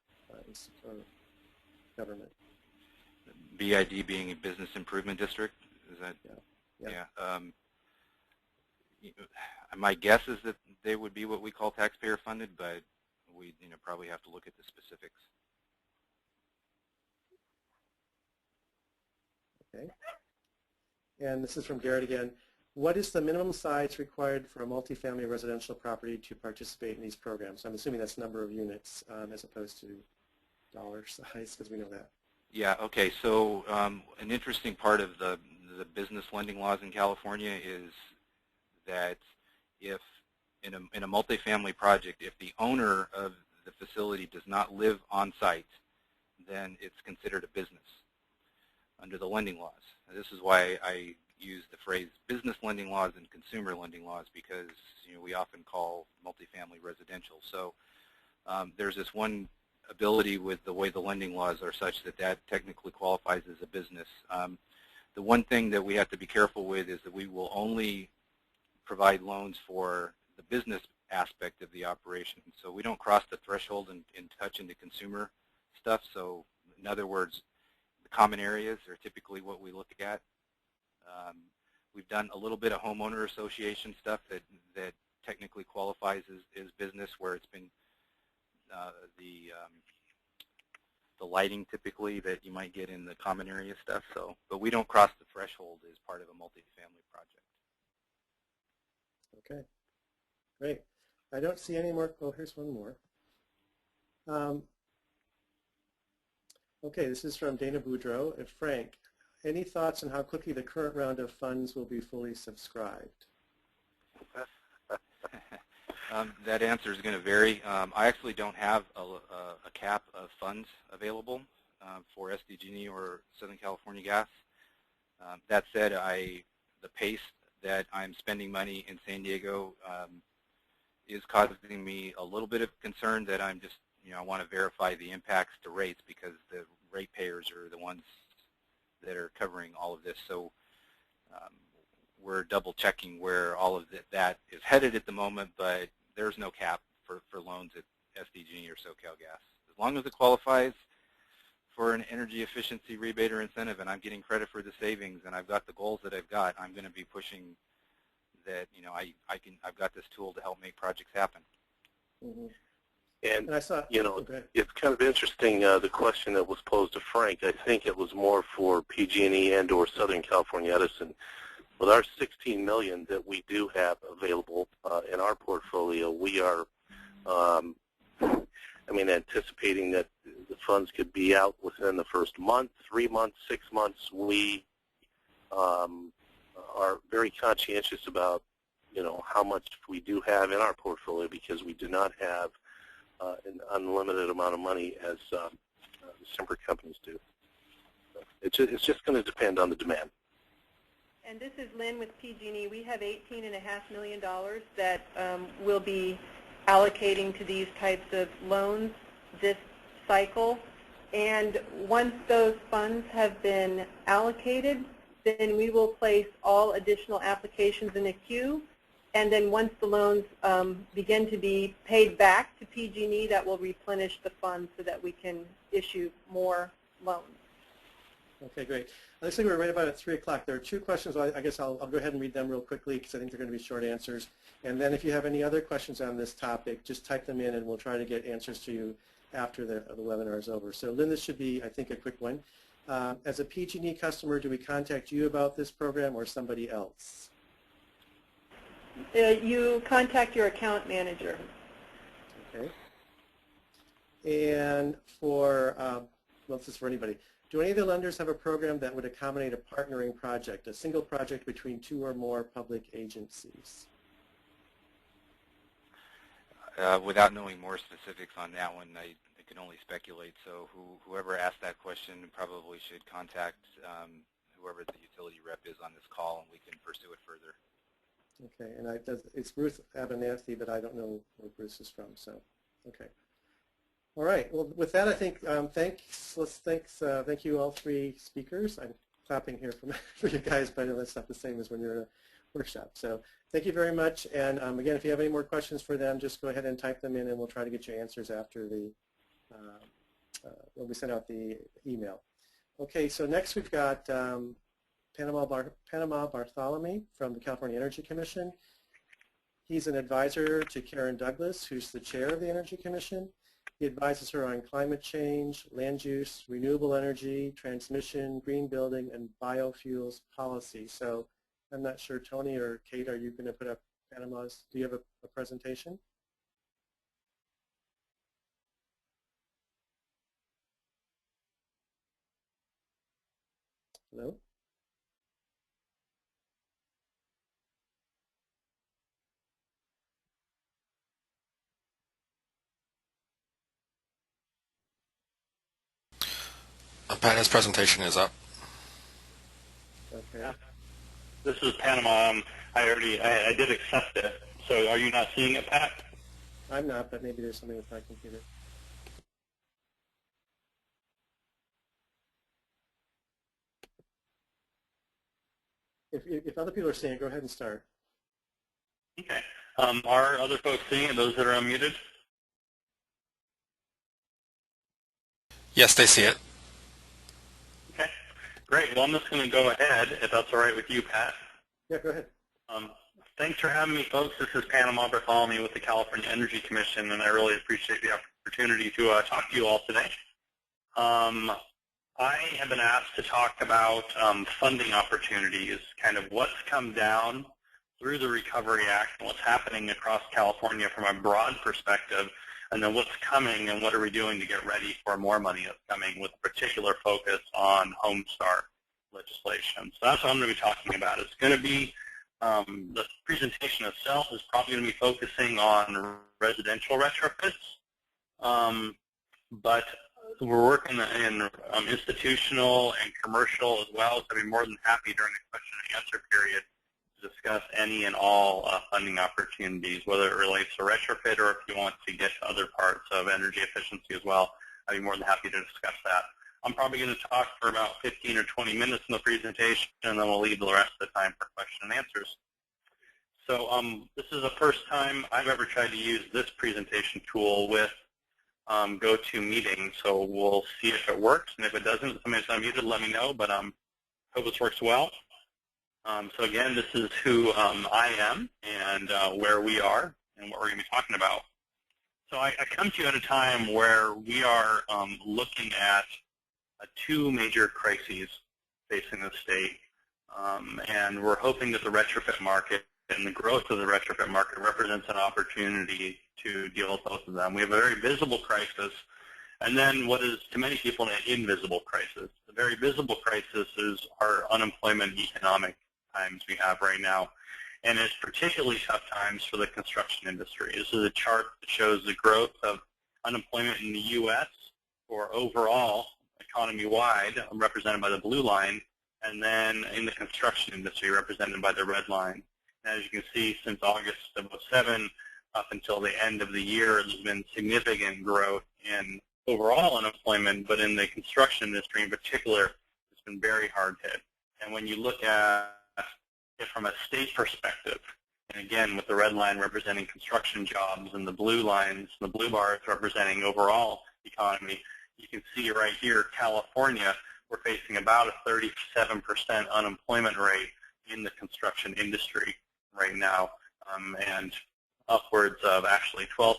Speaker 2: government.
Speaker 3: BID being a business improvement district, is that?
Speaker 2: Yeah.
Speaker 3: My guess is that they would be what we call taxpayer funded, but we probably have to look at the specifics.
Speaker 2: Okay. And this is from Garrett again. What is the minimum size required for a multifamily residential property to participate in these programs? I'm assuming that's number of units as opposed to dollar size, because we know that.
Speaker 3: Yeah, okay. So an interesting part of the business lending laws in California is that if in a multifamily project, if the owner of the facility does not live on site, then it's considered a business under the lending laws. This is why I use the phrase business lending laws and consumer lending laws, because we often call multifamily residential. So there's this one ability with the way the lending laws are such that technically qualifies as a business. The one thing that we have to be careful with is that we will only provide loans for the business aspect of the operation. So we don't cross the threshold and touch into consumer stuff. So in other words, the common areas are typically what we look at. We've done a little bit of homeowner association stuff that technically qualifies as business, where it's been the lighting typically that you might get in the common area stuff. So, but we don't cross the threshold as part of a multifamily project.
Speaker 2: Okay, great. I don't see any more. Oh, here's one more. Okay, this is from Dana Boudreau. Frank, any thoughts on how quickly the current round of funds will be fully subscribed?
Speaker 3: That answer is going to vary. I actually don't have a cap of funds available for SDG&E or Southern California Gas. That said, the pace that I'm spending money in San Diego is causing me a little bit of concern that I'm just, I want to verify the impacts to rates, because the ratepayers are the ones that are covering all of this. So we're double checking where all of that is headed at the moment, but there's no cap for loans at SDG&E or SoCal Gas. As long as it qualifies for an energy efficiency rebate or incentive and I'm getting credit for the savings and I've got the goals that I've got, I'm going to be pushing that, I've got this tool to help make projects happen.
Speaker 2: Mm-hmm.
Speaker 4: And
Speaker 2: I saw,
Speaker 4: it's kind of interesting, the question that was posed to Frank. I think it was more for PG&E and or Southern California Edison. With our $16 million that we do have available in our portfolio, we are, anticipating that the funds could be out within the first month, 3 months, 6 months. We are very conscientious about, how much we do have in our portfolio, because we do not have an unlimited amount of money as the Semper companies do. It's just going to depend on the demand.
Speaker 6: And this is Lynn with PG&E. We have $18.5 million that we'll be allocating to these types of loans this cycle. And once those funds have been allocated, then we will place all additional applications in a queue. And then once the loans begin to be paid back to PG&E, that will replenish the funds so that we can issue more loans.
Speaker 2: Okay, great. Looks like we're right about at 3 o'clock. There are 2 questions. I guess I'll go ahead and read them real quickly because I think they're going to be short answers. And then if you have any other questions on this topic, just type them in and we'll try to get answers to you after the webinar is over. So Lynn, this should be, I think, a quick one. As a PG&E customer, do we contact you about this program or somebody else?
Speaker 6: You contact your account manager.
Speaker 2: Okay. And for, well, this is for anybody. Do any of the lenders have a program that would accommodate a partnering project, a single project between 2 or more public agencies?
Speaker 3: Without knowing more specifics on that one, I can only speculate. So whoever asked that question probably should contact whoever the utility rep is on this call, and we can pursue it further.
Speaker 2: Okay, and it's Bruce Abernathy, but I don't know where Bruce is from. So, okay. All right. Well, with that, I think thank you all 3 speakers. I'm clapping here for you guys, but that's not the same as when you're in a workshop. So thank you very much. And again, if you have any more questions for them, just go ahead and type them in, and we'll try to get you answers after the when we send out the email. Okay. So next we've got Panama Bartholomew from the California Energy Commission. He's an advisor to Karen Douglas, who's the chair of the Energy Commission. He advises her on climate change, land use, renewable energy, transmission, green building, and biofuels policy. So I'm not sure, Tony or Kate, are you going to put up Panama's? Do you have a presentation? Hello?
Speaker 5: Pat, his presentation is up.
Speaker 2: Okay.
Speaker 8: This is Panama. I did accept it. So are you not seeing it, Pat?
Speaker 2: I'm not, but maybe there's something with my computer. If other people are seeing it, go ahead and start.
Speaker 8: Okay. Are other folks seeing it, those that are unmuted?
Speaker 5: Yes, they see it.
Speaker 8: Okay. Great. Well, I'm just going to go ahead, if that's all right with you, Pat.
Speaker 2: Yeah, go ahead.
Speaker 8: Thanks for having me, folks. This is Panama Bartholomew with the California Energy Commission, and I really appreciate the opportunity to talk to you all today. I have been asked to talk about funding opportunities, kind of what's come down through the Recovery Act and what's happening across California from a broad perspective, and then what's coming and what are we doing to get ready for more money that's coming, with particular focus on Homestar legislation. So that's what I'm going to be talking about. It's going to be, the presentation itself is probably going to be focusing on residential retrofits, but we're working in institutional and commercial as well, so I'd be more than happy during the question and answer period to discuss any and all funding opportunities, whether it relates to retrofit or if you want to get to other parts of energy efficiency as well. I'd be more than happy to discuss that. I'm probably going to talk for about 15 or 20 minutes in the presentation, and then we'll leave the rest of the time for question and answers. So this is the first time I've ever tried to use this presentation tool with GoToMeeting, so we'll see if it works, and if it doesn't, if somebody's unmuted, let me know, but hope this works well. So again, this is who I am and where we are and what we're going to be talking about. So I come to you at a time where we are looking at 2 major crises facing the state, and we're hoping that the retrofit market and the growth of the retrofit market represents an opportunity to deal with both of them. We have a very visible crisis, and then what is to many people an invisible crisis. The very visible crisis is our unemployment economic times we have right now. And it's particularly tough times for the construction industry. This is a chart that shows the growth of unemployment in the U.S. or overall economy-wide, represented by the blue line, and then in the construction industry, represented by the red line. And as you can see, since August of 2007 up until the end of the year, there's been significant growth in overall unemployment, but in the construction industry in particular, it's been very hard hit. And when you look at it from a state perspective, and again, with the red line representing construction jobs and the blue lines, the blue bars representing overall economy, you can see right here, California, we're facing about a 37% unemployment rate in the construction industry right now, and upwards of actually 12%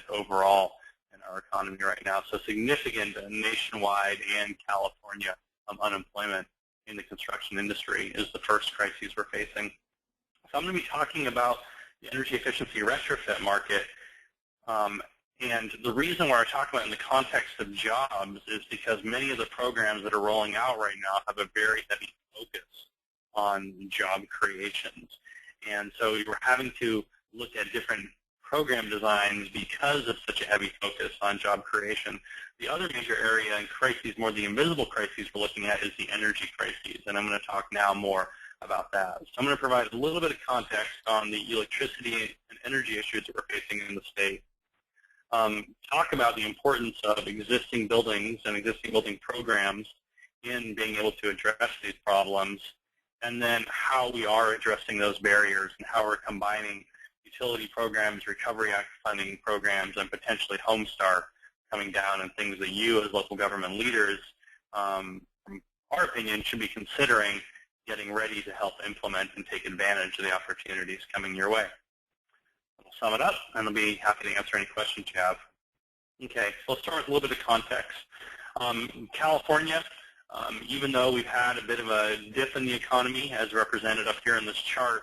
Speaker 8: overall in our economy right now. So significant nationwide and California unemployment in the construction industry is the first crisis we're facing. So I'm going to be talking about the energy efficiency retrofit market. And the reason why I talk about it in the context of jobs is because many of the programs that are rolling out right now have a very heavy focus on job creations. And so we're having to look at different program designs because of such a heavy focus on job creation. The other major area and crises, more the invisible crises we're looking at, is the energy crises, and I'm going to talk now more about that. So I'm going to provide a little bit of context on the electricity and energy issues that we're facing in the state. Talk about the importance of existing buildings and existing building programs in being able to address these problems, and then how we are addressing those barriers and how we're combining utility programs, Recovery Act funding programs, and potentially Homestar coming down, and things that you as local government leaders, from our opinion, should be considering getting ready to help implement and take advantage of the opportunities coming your way. I'll sum it up, and I'll be happy to answer any questions you have. Okay, so let's start with a little bit of context. California, even though we've had a bit of a dip in the economy, as represented up here in this chart,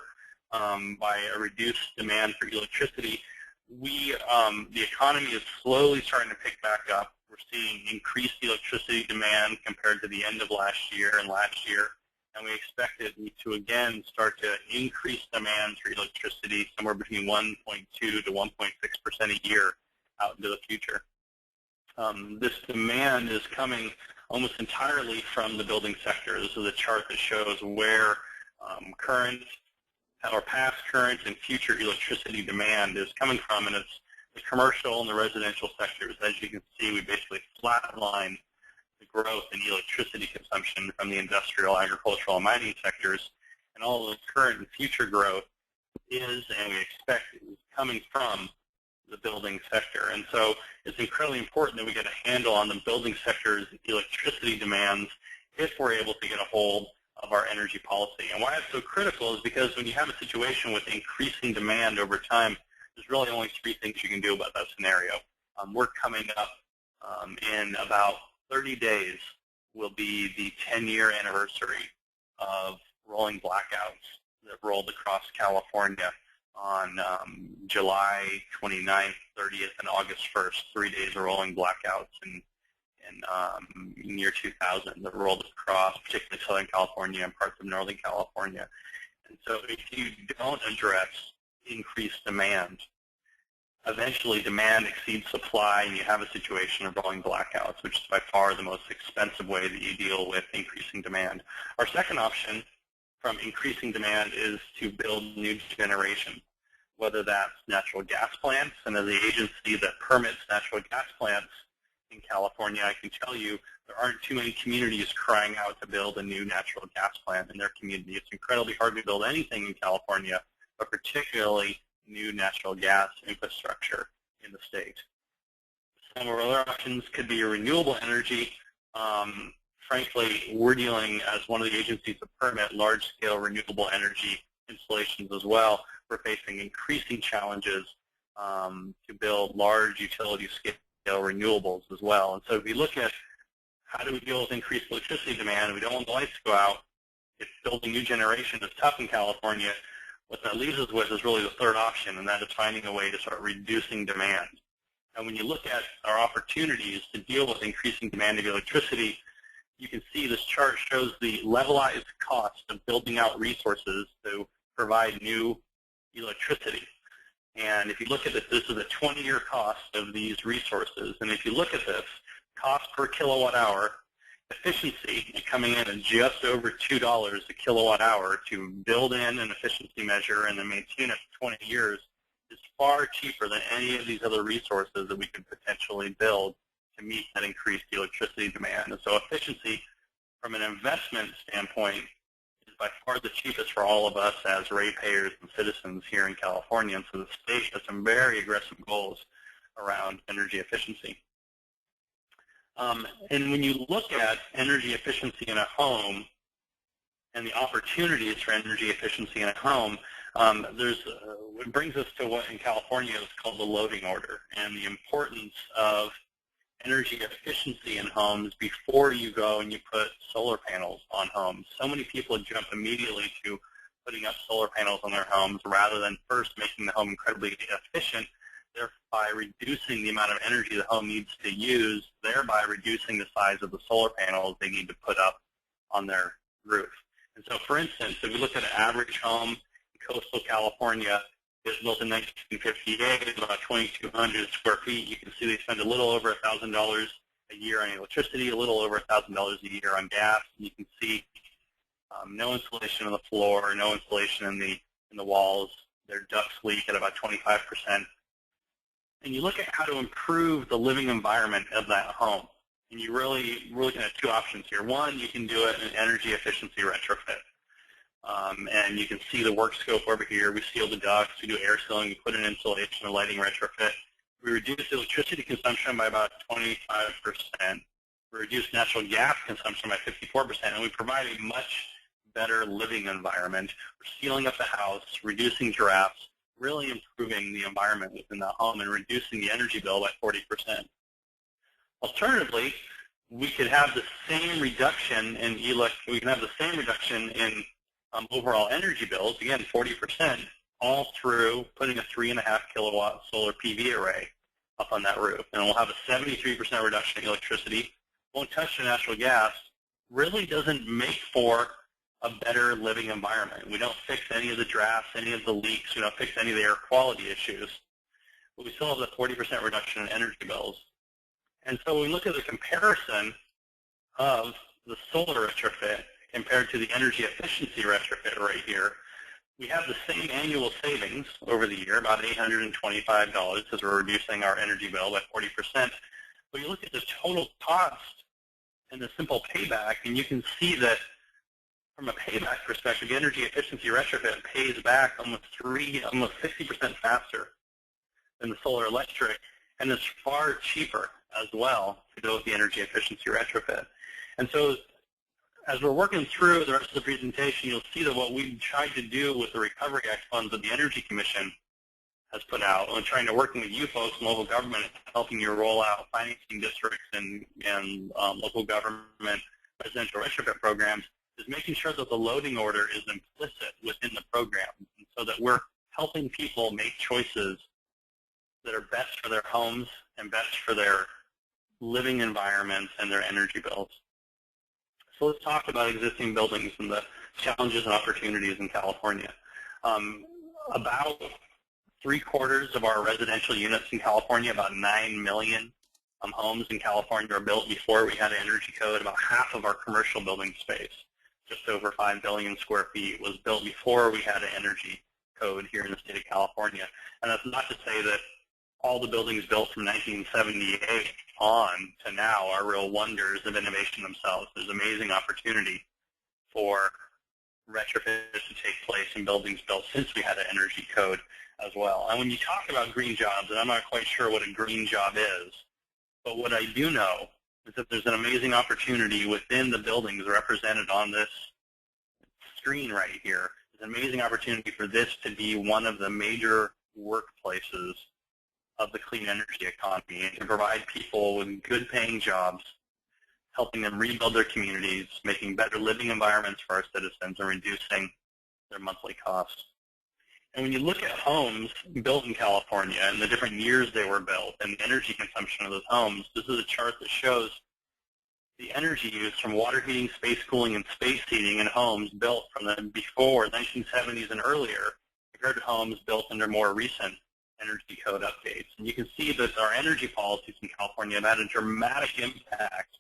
Speaker 8: by a reduced demand for electricity, the economy is slowly starting to pick back up. We're seeing increased electricity demand compared to the end of last year and last year, and we expect it to again start to increase demand for electricity somewhere between 1.2 to 1.6% a year out into the future. This demand is coming almost entirely from the building sector. This is a chart that shows where current or past, current, and future electricity demand is coming from, and it's the commercial and the residential sectors. As you can see, we basically flatline the growth in electricity consumption from the industrial, agricultural, and mining sectors, and all of the current and future growth is, and we expect, is coming from the building sector. And so it's incredibly important that we get a handle on the building sector's electricity demands if we're able to get a hold of our energy policy. And why it's so critical is because when you have a situation with increasing demand over time, there's really only three things you can do about that scenario. We're coming up in about 30 days will be the 10-year anniversary of rolling blackouts that rolled across California on July 29th, 30th, and August 1st, 3 days of rolling blackouts in year 2000 that rolled across particularly Southern California and parts of Northern California. And so if you don't address increased demand, eventually demand exceeds supply and you have a situation of rolling blackouts, which is by far the most expensive way that you deal with increasing demand. Our second option from increasing demand is to build new generation, whether that's natural gas plants, and as the agency that permits natural gas plants in California, I can tell you there aren't too many communities crying out to build a new natural gas plant in their community. It's incredibly hard to build anything in California, but particularly new natural gas infrastructure in the state. Some of our other options could be renewable energy. Frankly, we're dealing as one of the agencies that permit large-scale renewable energy installations as well. We're facing increasing challenges to build large utility-scale renewables as well. And so if we look at how do we deal with increased electricity demand, we don't want the lights to go out. If building new generation is tough in California, what that leaves us with is really the third option, and that is finding a way to start reducing demand. And when you look at our opportunities to deal with increasing demand of electricity, you can see this chart shows the levelized cost of building out resources to provide new electricity. And if you look at this, this is a 20-year cost of these resources. And if you look at this, cost per kilowatt hour, efficiency coming in at just over $2 a kilowatt hour to build in an efficiency measure and then maintain it for 20 years is far cheaper than any of these other resources that we could potentially build to meet that increased electricity demand. And so efficiency from an investment standpoint is by far the cheapest for all of us as ratepayers and citizens here in California. And so the state has some very aggressive goals around energy efficiency. And when you look at energy efficiency in a home and the opportunities for energy efficiency in a home, it brings us to what in California is called the loading order and the importance of energy efficiency in homes before you go and you put solar panels on homes. So many people jump immediately to putting up solar panels on their homes rather than first making the home incredibly efficient, thereby reducing the amount of energy the home needs to use, thereby reducing the size of the solar panels they need to put up on their roof. And so, for instance, if we look at an average home in coastal California, it was built in 1958, about 2,200 square feet. You can see they spend a little over $1,000 a year on electricity, a little over $1,000 a year on gas. And you can see no insulation on the floor, no insulation in the walls. Their ducts leak at about 25%. And you look at how to improve the living environment of that home. And we're looking at two options here. One, you can do it in energy efficiency retrofit. And you can see the work scope over here. We seal the ducts, we do air sealing, we put in insulation and lighting retrofit. We reduce electricity consumption by about 25%. We reduce natural gas consumption by 54%, and we provide a much better living environment. We're sealing up the house, reducing drafts, really improving the environment within the home and reducing the energy bill by 40%. Alternatively, we could have the same reduction in overall energy bills, again 40%, all through putting a 3.5 kilowatt solar PV array up on that roof. And we'll have a 73% reduction in electricity, won't touch the natural gas, really doesn't make for a better living environment. We don't fix any of the drafts, any of the leaks, we don't fix any of the air quality issues, but we still have the 40% reduction in energy bills. And so when we look at the comparison of the solar retrofit compared to the energy efficiency retrofit right here, we have the same annual savings over the year, about $825, as we're reducing our energy bill by 40%. But you look at the total cost and the simple payback, and you can see that from a payback perspective, the energy efficiency retrofit pays back almost 60% faster than the solar electric, and it's far cheaper as well to go with the energy efficiency retrofit. And so as we're working through the rest of the presentation, you'll see that what we've tried to do with the Recovery Act funds that the Energy Commission has put out, and trying to work with you folks in local government, helping you roll out financing districts and local government residential retrofit programs, is making sure that the loading order is implicit within the program, and so that we're helping people make choices that are best for their homes and best for their living environments and their energy bills. So let's talk about existing buildings and the challenges and opportunities in California. About 3/4 of our residential units in California, about 9 million homes in California, were built before we had an energy code. About half of our commercial building space, just over 5 billion square feet, was built before we had an energy code here in the state of California. And that's not to say that all the buildings built from 1978 on to now are real wonders of innovation themselves. There's amazing opportunity for retrofits to take place in buildings built since we had an energy code as well. And when you talk about green jobs, and I'm not quite sure what a green job is, but what I do know is that there's an amazing opportunity within the buildings represented on this screen right here. There's an amazing opportunity for this to be one of the major workplaces of the clean energy economy, and to provide people with good paying jobs, helping them rebuild their communities, making better living environments for our citizens, and reducing their monthly costs. And when you look at homes built in California and the different years they were built and the energy consumption of those homes, this is a chart that shows the energy use from water heating, space cooling, and space heating in homes built from the before 1970s and earlier compared to homes built under more recent energy code updates. And you can see that our energy policies in California have had a dramatic impact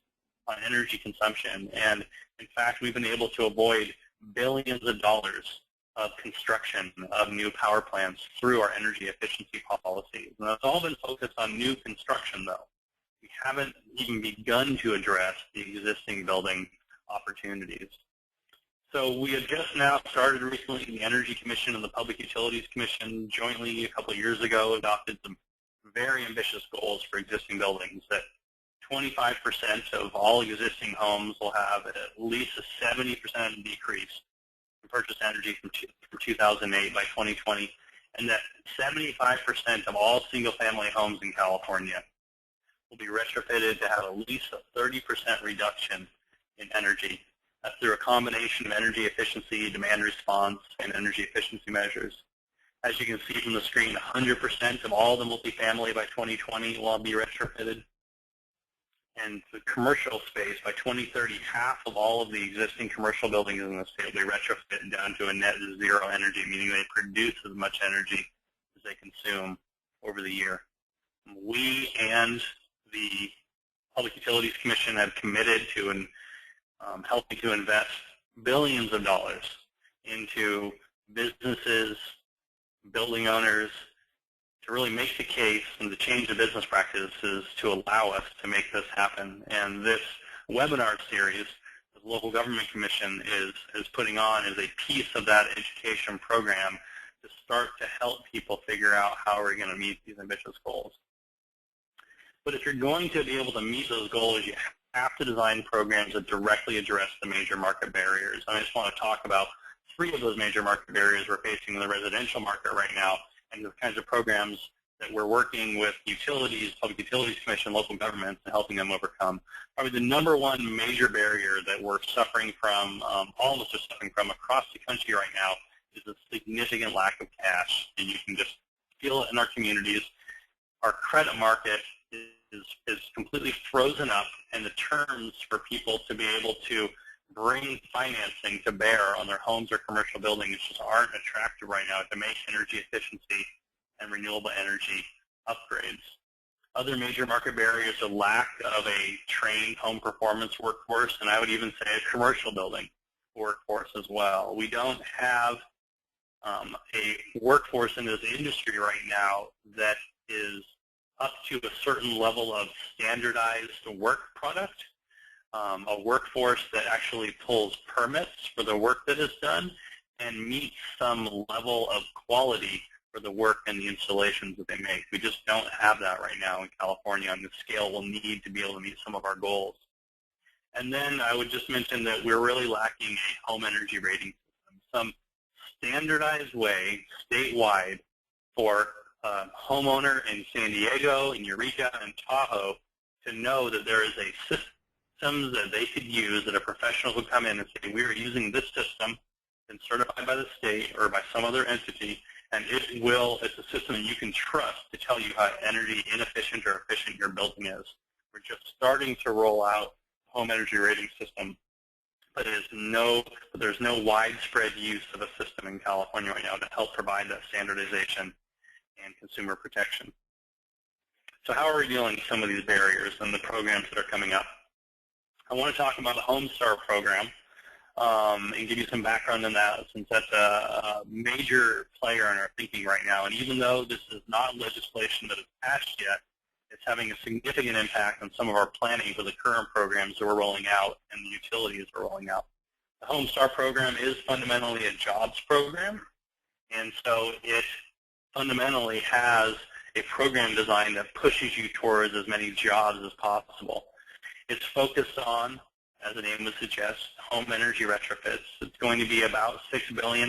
Speaker 8: on energy consumption. And in fact, we've been able to avoid billions of dollars of construction of new power plants through our energy efficiency policies. And that's all been focused on new construction, though. We haven't even begun to address the existing building opportunities. So we have just now started recently, the Energy Commission and the Public Utilities Commission jointly a couple of years ago adopted some very ambitious goals for existing buildings, that 25% of all existing homes will have at least a 70% decrease in purchase energy from 2008 by 2020, and that 75% of all single-family homes in California will be retrofitted to have at least a 30% reduction in energy. That's through a combination of energy efficiency, demand response, and energy efficiency measures. As you can see from the screen, 100% of all the multifamily by 2020 will be retrofitted. And the commercial space, by 2030, half of all of the existing commercial buildings in the state will be retrofitted down to a net zero energy, meaning they produce as much energy as they consume over the year. We and the Public Utilities Commission have committed to helping to invest billions of dollars into businesses, building owners, to really make the case and to change the business practices to allow us to make this happen. And this webinar series the Local Government Commission is putting on is a piece of that education program to start to help people figure out how we're going to meet these ambitious goals. But if you're going to be able to meet those goals, you have to design programs that directly address the major market barriers. And I just want to talk about 3 of those major market barriers we're facing in the residential market right now, and the kinds of programs that we're working with utilities, Public Utilities Commission, local governments, and helping them overcome. Probably the #1 major barrier that we're suffering from, all of us are suffering from across the country right now, is a significant lack of cash. And you can just feel it in our communities. Our credit market is completely frozen up, and the terms for people to be able to bring financing to bear on their homes or commercial buildings just aren't attractive right now to make energy efficiency and renewable energy upgrades. Other major market barriers are lack of a trained home performance workforce, and I would even say a commercial building workforce as well. We don't have a workforce in this industry right now that is up to a certain level of standardized work product, a workforce that actually pulls permits for the work that is done and meets some level of quality for the work and the installations that they make. We just don't have that right now in California on the scale we'll need to be able to meet some of our goals. And then I would just mention that we're really lacking a home energy rating system, some standardized way statewide for a homeowner in San Diego, in Eureka, and Tahoe to know that there is a system that they could use, that a professional would come in and say, we are using this system, been certified by the state or by some other entity, and it's a system that you can trust to tell you how energy inefficient or efficient your building is. We're just starting to roll out home energy rating system, but there's no widespread use of a system in California right now to help provide that standardization and consumer protection. So how are we dealing with some of these barriers and the programs that are coming up? I want to talk about the Home Star program and give you some background on that, since that's a major player in our thinking right now. And even though this is not legislation that is passed yet, it's having a significant impact on some of our planning for the current programs that we're rolling out and the utilities we're rolling out. The Home Star program is fundamentally a jobs program, and so it fundamentally has a program design that pushes you towards as many jobs as possible. It's focused on, as the name would suggest, home energy retrofits. It's going to be about $6 billion.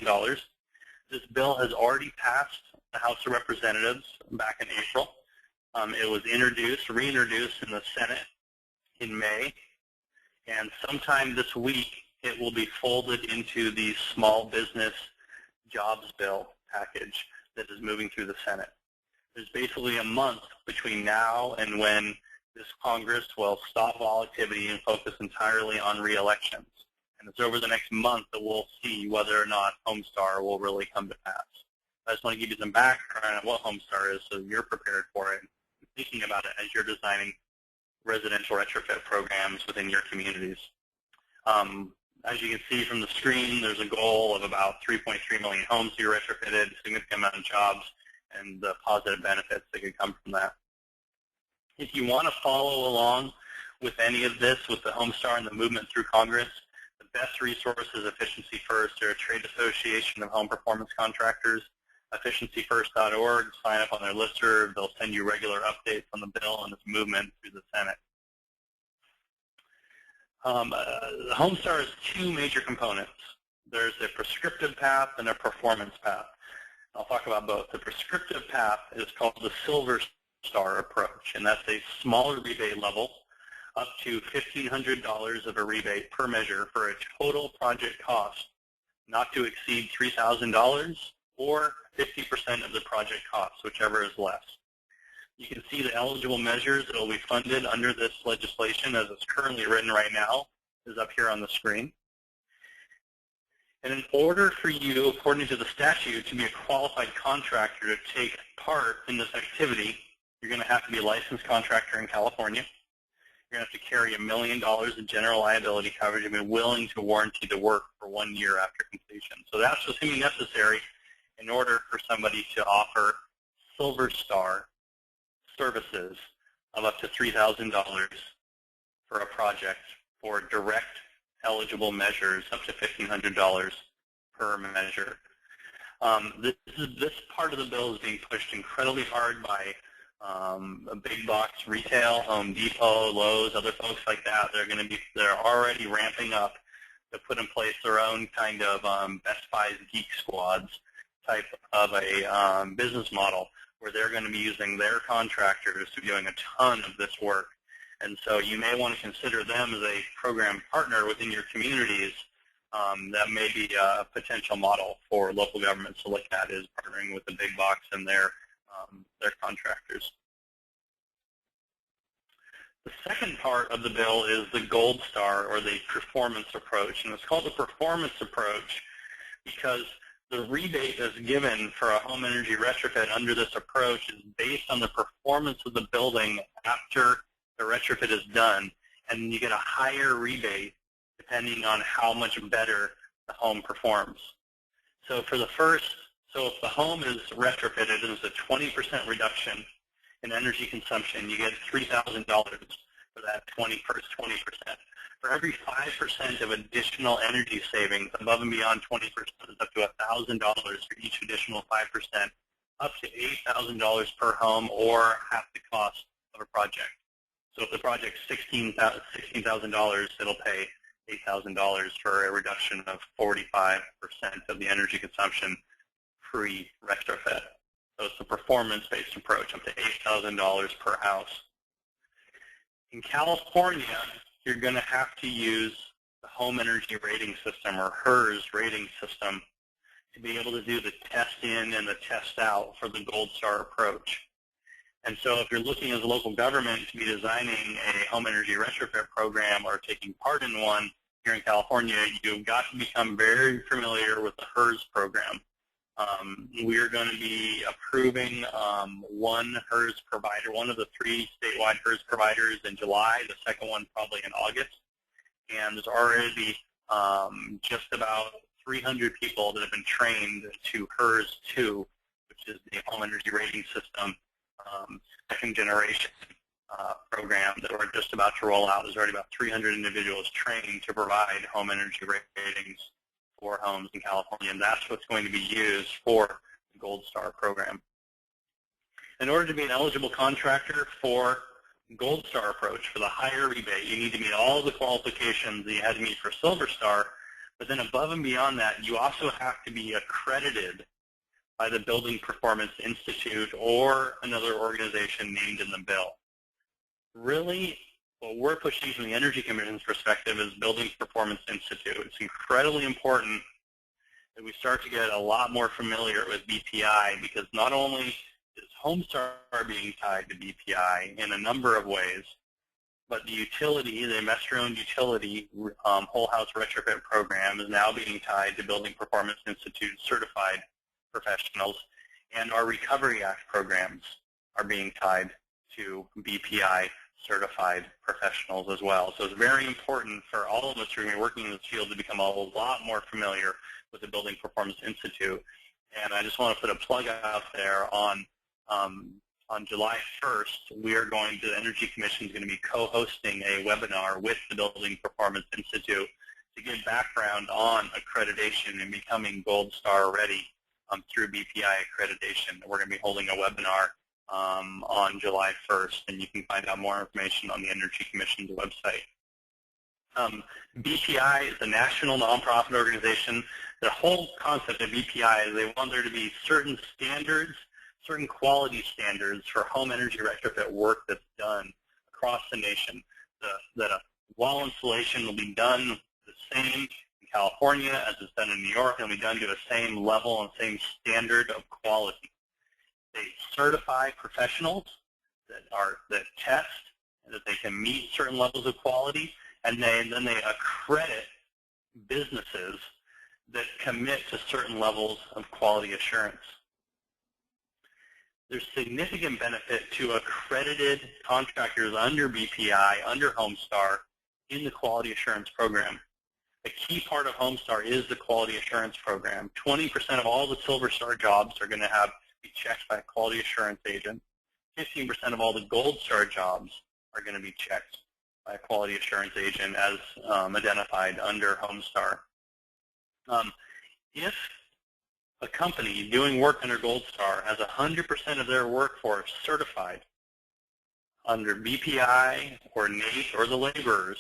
Speaker 8: This bill has already passed the House of Representatives back in April. It was reintroduced in the Senate in May, and sometime this week it will be folded into the small business jobs bill package that is moving through the Senate. There's basically a month between now and when this Congress will stop all activity and focus entirely on re-elections. And it's over the next month that we'll see whether or not Homestar will really come to pass. I just want to give you some background on what Homestar is so you're prepared for it, and thinking about it as you're designing residential retrofit programs within your communities. As you can see from the screen, there's a goal of about 3.3 million homes to be retrofitted, a significant amount of jobs, and the positive benefits that could come from that. If you want to follow along with any of this, with the Homestar and the movement through Congress, the best resource is Efficiency First. They're a trade association of home performance contractors. EfficiencyFirst.org. Sign up on their listserv. They'll send you regular updates on the bill and its movement through the Senate. The Homestar has two major components. There's a prescriptive path and a performance path. I'll talk about both. The prescriptive path is called the Silver Star approach, and that's a smaller rebate level, up to $1,500 of a rebate per measure for a total project cost not to exceed $3,000 or 50% of the project cost, whichever is less. You can see the eligible measures that will be funded under this legislation as it's currently written right now is up here on the screen. And in order for you, according to the statute, to be a qualified contractor to take part in this activity, you're going to have to be a licensed contractor in California. You're going to have to carry $1 million in general liability coverage and be willing to warranty the work for 1 year after completion. So that's what's going to be necessary in order for somebody to offer Silver Star services of up to $3,000 for a project for direct eligible measures up to $1,500 per measure. This part of the bill is being pushed incredibly hard by a big box retail, Home Depot, Lowe's, other folks like that. They're already ramping up to put in place their own kind of Best Buy's Geek Squads type of a business model where they're going to be using their contractors to be doing a ton of this work. And so you may want to consider them as a program partner within your communities. That may be a potential model for local governments to look at, is partnering with the big box and their contractors. The second part of the bill is the Gold Star, or the performance approach. And it's called the performance approach because the rebate that's given for a home energy retrofit under this approach is based on the performance of the building after the retrofit is done, and you get a higher rebate depending on how much better the home performs. So if the home is retrofitted and it's a 20% reduction in energy consumption, you get $3,000 for that first 20%. For every 5% of additional energy savings above and beyond 20% is up to $1,000 for each additional 5%, up to $8,000 per home, or half the cost of a project. So if the project's $16,000, it'll pay $8,000 for a reduction of 45% of the energy consumption pre-retrofit. So it's a performance-based approach, up to $8,000 per house. In California, you're going to have to use the Home Energy Rating System, or HERS rating system, to be able to do the test in and the test out for the Gold Star approach. And so if you're looking as a local government to be designing a home energy retrofit program or taking part in one here in California, you've got to become very familiar with the HERS program. We're going to be approving one HERS provider, one of the 3 statewide HERS providers in July, the second one probably in August. And there's already just about 300 people that have been trained to HERS 2, which is the Home Energy Rating System second generation program that we're just about to roll out. There's already about 300 individuals trained to provide home energy ratings for homes in California, and that's what's going to be used for the Gold Star program. In order to be an eligible contractor for Gold Star approach, for the higher rebate, you need to meet all the qualifications that you had to meet for Silver Star, but then above and beyond that, you also have to be accredited by the Building Performance Institute or another organization named in the bill. Really, what we're pushing from the Energy Commission's perspective is Building Performance Institute. It's incredibly important that we start to get a lot more familiar with BPI, because not only is Homestar being tied to BPI in a number of ways, but the utility, the investor-owned utility whole house retrofit program is now being tied to Building Performance Institute certified professionals, and our Recovery Act programs are being tied to BPI certified professionals as well. So it's very important for all of us who are going to be working in this field to become a lot more familiar with the Building Performance Institute. And I just want to put a plug out there on July 1st, the Energy Commission is going to be co-hosting a webinar with the Building Performance Institute to give background on accreditation and becoming Gold Star ready through BPI accreditation. We're going to be holding a webinar on July 1st, and you can find out more information on the Energy Commission's website. BPI is a national nonprofit organization. The whole concept of BPI is they want there to be certain standards, certain quality standards for home energy retrofit work that's done across the nation. That a wall installation will be done the same in California as it's done in New York, and will be done to the same level and same standard of quality. They certify professionals that test and that they can meet certain levels of quality, and then they accredit businesses that commit to certain levels of quality assurance. There's significant benefit to accredited contractors under BPI, under Homestar, in the quality assurance program. A key part of Homestar is the quality assurance program. 20% of all the Silver Star jobs are going to be checked by a quality assurance agent. 15% of all the Gold Star jobs are going to be checked by a quality assurance agent as identified under Homestar. If a company doing work under Gold Star has 100% of their workforce certified under BPI or NATE or the laborers,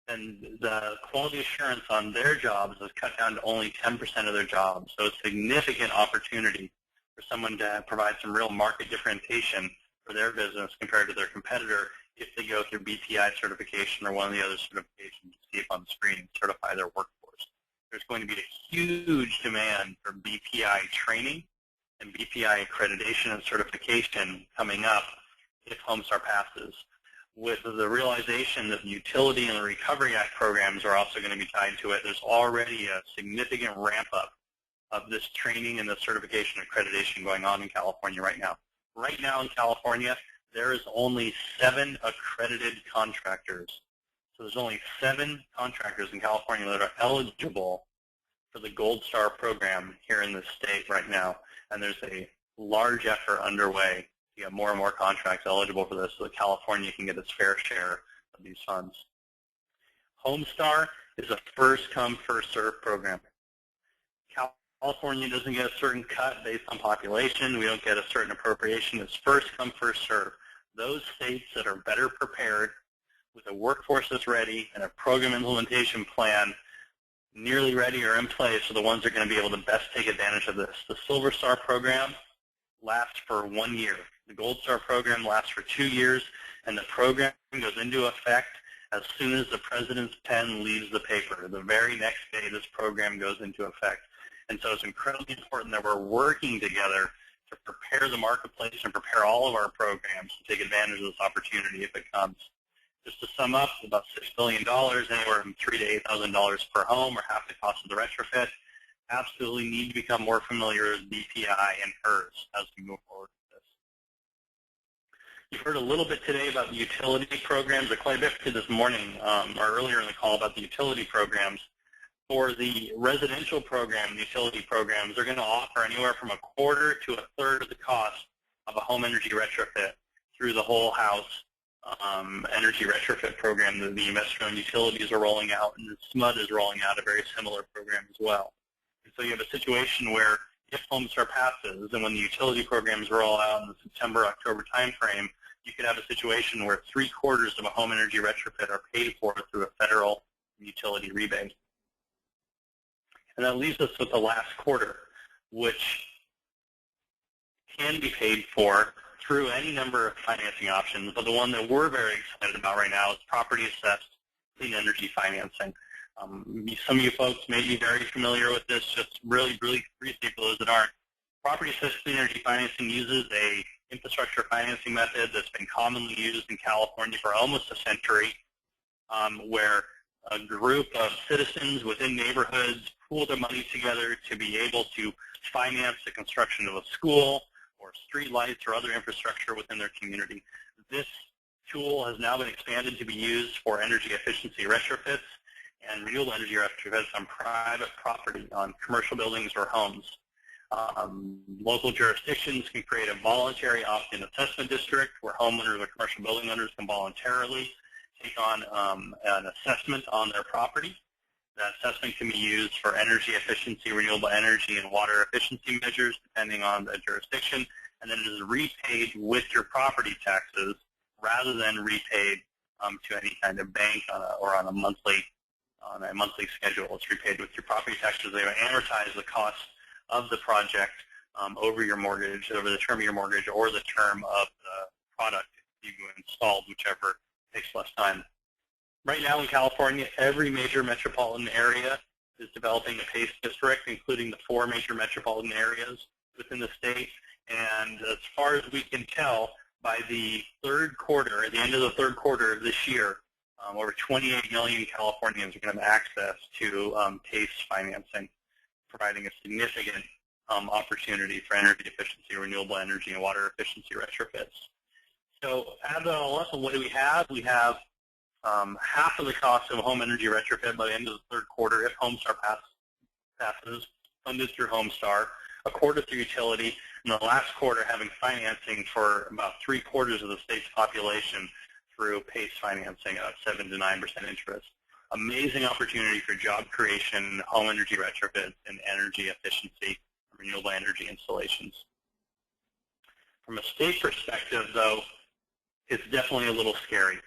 Speaker 8: then the quality assurance on their jobs is cut down to only 10% of their jobs. So it's a significant opportunity for someone to provide some real market differentiation for their business compared to their competitor if they go through BPI certification or one of the other certifications you see up on the screen and certify their workforce. There's going to be a huge demand for BPI training and BPI accreditation and certification coming up if Homestar passes. With the realization that the Utility and the Recovery Act programs are also going to be tied to it, there's already a significant ramp-up of this training and the certification accreditation going on in California right now. Right now in California, there is only 7 accredited contractors. So there's only 7 contractors in California that are eligible for the Gold Star program here in the state right now. And there's a large effort underway to get more and more contracts eligible for this so that California can get its fair share of these funds. Homestar is a first-come, first-served program. California doesn't get a certain cut based on population. We don't get a certain appropriation. It's first-come, first-served. Those states that are better prepared with a workforce that's ready and a program implementation plan nearly ready or in place are the ones that are going to be able to best take advantage of this. The Silver Star program lasts for 1 year. The Gold Star program lasts for 2 years, and the program goes into effect as soon as the President's pen leaves the paper. The very next day this program goes into effect. And so it's incredibly important that we're working together to prepare the marketplace and prepare all of our programs to take advantage of this opportunity if it comes. Just to sum up, about $6 billion, anywhere from $3,000 to $8,000 per home, or half the cost of the retrofit. Absolutely need to become more familiar with BPI and HERS as we move forward with this. You've heard a little bit today about the utility programs, or quite a bit this morning, or earlier in the call about the utility programs. For the residential program, the utility programs, they're going to offer anywhere from 1/4 to 1/3 of the cost of a home energy retrofit through the whole house energy retrofit program that the investor-owned utilities are rolling out, and the SMUD is rolling out a very similar program as well. And so you have a situation where if Homestar passes, and when the utility programs roll out in the September, October timeframe, you could have a situation where 3/4 of a home energy retrofit are paid for through a federal utility rebate. And that leaves us with the last quarter, which can be paid for through any number of financing options, but the one that we're very excited about right now is property assessed clean energy financing. Some of you folks may be very familiar with this, just really briefly for those that aren't. Property assessed clean energy financing uses a infrastructure financing method that's been commonly used in California for almost a century, where a group of citizens within neighborhoods pool their money together to be able to finance the construction of a school or street lights or other infrastructure within their community. This tool has now been expanded to be used for energy efficiency retrofits and renewable energy retrofits on private property, on commercial buildings or homes. Local jurisdictions can create a voluntary opt-in assessment district where homeowners or commercial building owners can voluntarily take on an assessment on their property. That assessment can be used for energy efficiency, renewable energy, and water efficiency measures depending on the jurisdiction, and then it is repaid with your property taxes rather than repaid to any kind of bank or on a monthly schedule. It's repaid with your property taxes. They amortize the cost of the project over your mortgage, over the term of your mortgage, or the term of the product you installed, whichever takes less time. Right now in California, every major metropolitan area is developing a PACE district, including the 4 major metropolitan areas within the state. And as far as we can tell, by the third quarter, at the end of the third quarter of this year, over 28 million Californians are going to have access to PACE financing, providing a significant opportunity for energy efficiency, renewable energy, and water efficiency retrofits. So add that all up, and what do we have? We have half of the cost of a home energy retrofit by the end of the third quarter if Homestar passes, funded through Homestar, a quarter through utility, and the last quarter having financing for about 3/4 of the state's population through PACE financing at 7 to 9% interest. Amazing opportunity for job creation, home energy retrofits, and energy efficiency, renewable energy installations. From a state perspective, though, it's definitely a little scary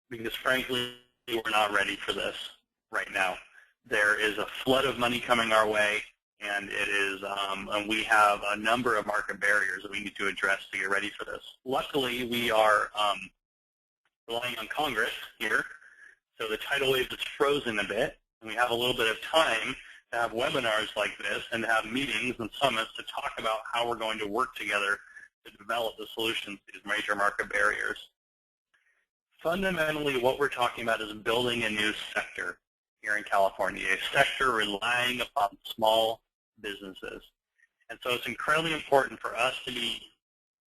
Speaker 8: because, frankly, we're not ready for this right now. There is a flood of money coming our way, and it is, and we have a number of market barriers that we need to address to get ready for this. Luckily, we are relying on Congress here, so the tidal wave is frozen a bit, and we have a little bit of time to have webinars like this and to have meetings and summits to talk about how we're going to work together to develop the solutions to these major market barriers. Fundamentally, what we're talking about is building a new sector here in California, a sector relying upon small businesses. And so it's incredibly important for us to be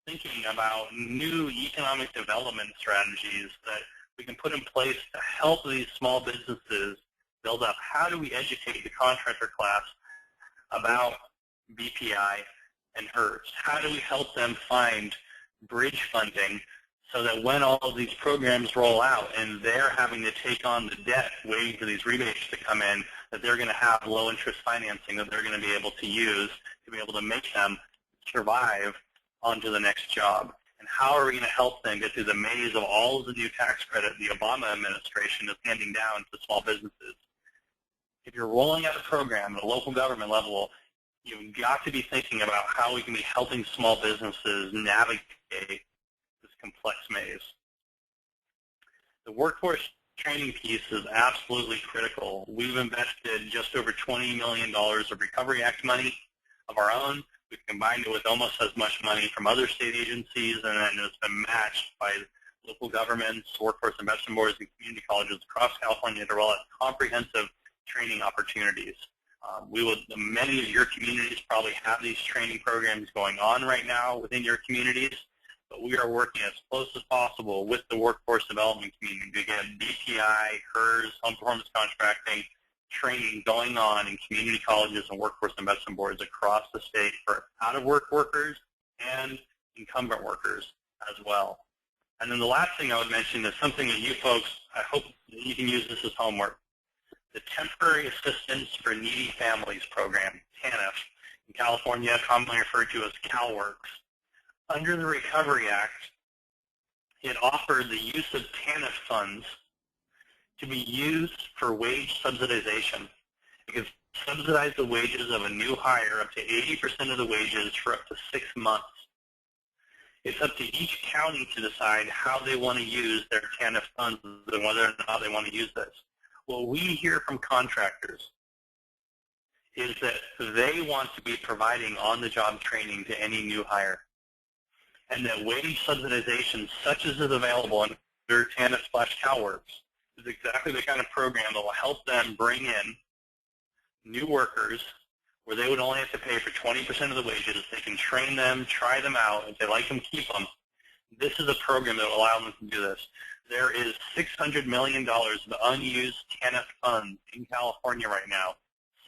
Speaker 8: thinking about new economic development strategies that we can put in place to help these small businesses build up. How do we educate the contractor class about BPI and HERS? How do we help them find bridge funding so that when all of these programs roll out and they're having to take on the debt, waiting for these rebates to come in, that they're going to have low interest financing that they're going to be able to use to be able to make them survive onto the next job? And how are we going to help them get through the maze of all of the new tax credit the Obama administration is handing down to small businesses? If you're rolling out a program at a local government level, you've got to be thinking about how we can be helping small businesses navigate this complex maze. The workforce training piece is absolutely critical. We've invested just over $20 million of Recovery Act money of our own. We've combined it with almost as much money from other state agencies, and then it's been matched by local governments, workforce investment boards, and community colleges across California to roll out comprehensive training opportunities. Many of your communities probably have these training programs going on right now within your communities, but we are working as close as possible with the workforce development community to get BPI, HERS, home performance contracting training going on in community colleges and workforce investment boards across the state for out-of-work workers and incumbent workers as well. And then the last thing I would mention is something that you folks, I hope that you can use this as homework. The Temporary Assistance for Needy Families Program, TANF, in California, commonly referred to as CalWorks. Under the Recovery Act, it offered the use of TANF funds to be used for wage subsidization. It could subsidize the wages of a new hire up to 80% of the wages for up to 6 months. It's up to each county to decide how they want to use their TANF funds and whether or not they want to use this. What we hear from contractors is that they want to be providing on-the-job training to any new hire. and that wage subsidization, such as is available under TANF/CalWorks, is exactly the kind of program that will help them bring in new workers where they would only have to pay for 20% of the wages. They can train them, try them out. If they like them, keep them. This is a program that will allow them to do this. There is $600 million of unused TANF funds in California right now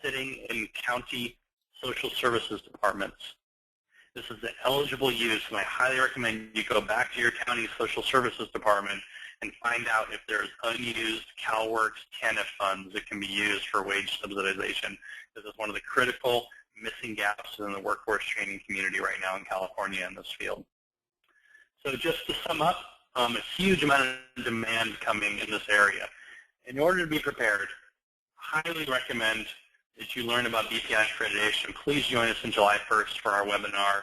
Speaker 8: sitting in county social services departments. This is the eligible use, and I highly recommend you go back to your county social services department and find out if there's unused CalWorks TANF funds that can be used for wage subsidization. This is one of the critical missing gaps in the workforce training community right now in California in this field. So just to sum up, a huge amount of demand coming in this area. In order to be prepared, highly recommend that you learn about BPI accreditation. Please join us on July 1st for our webinar.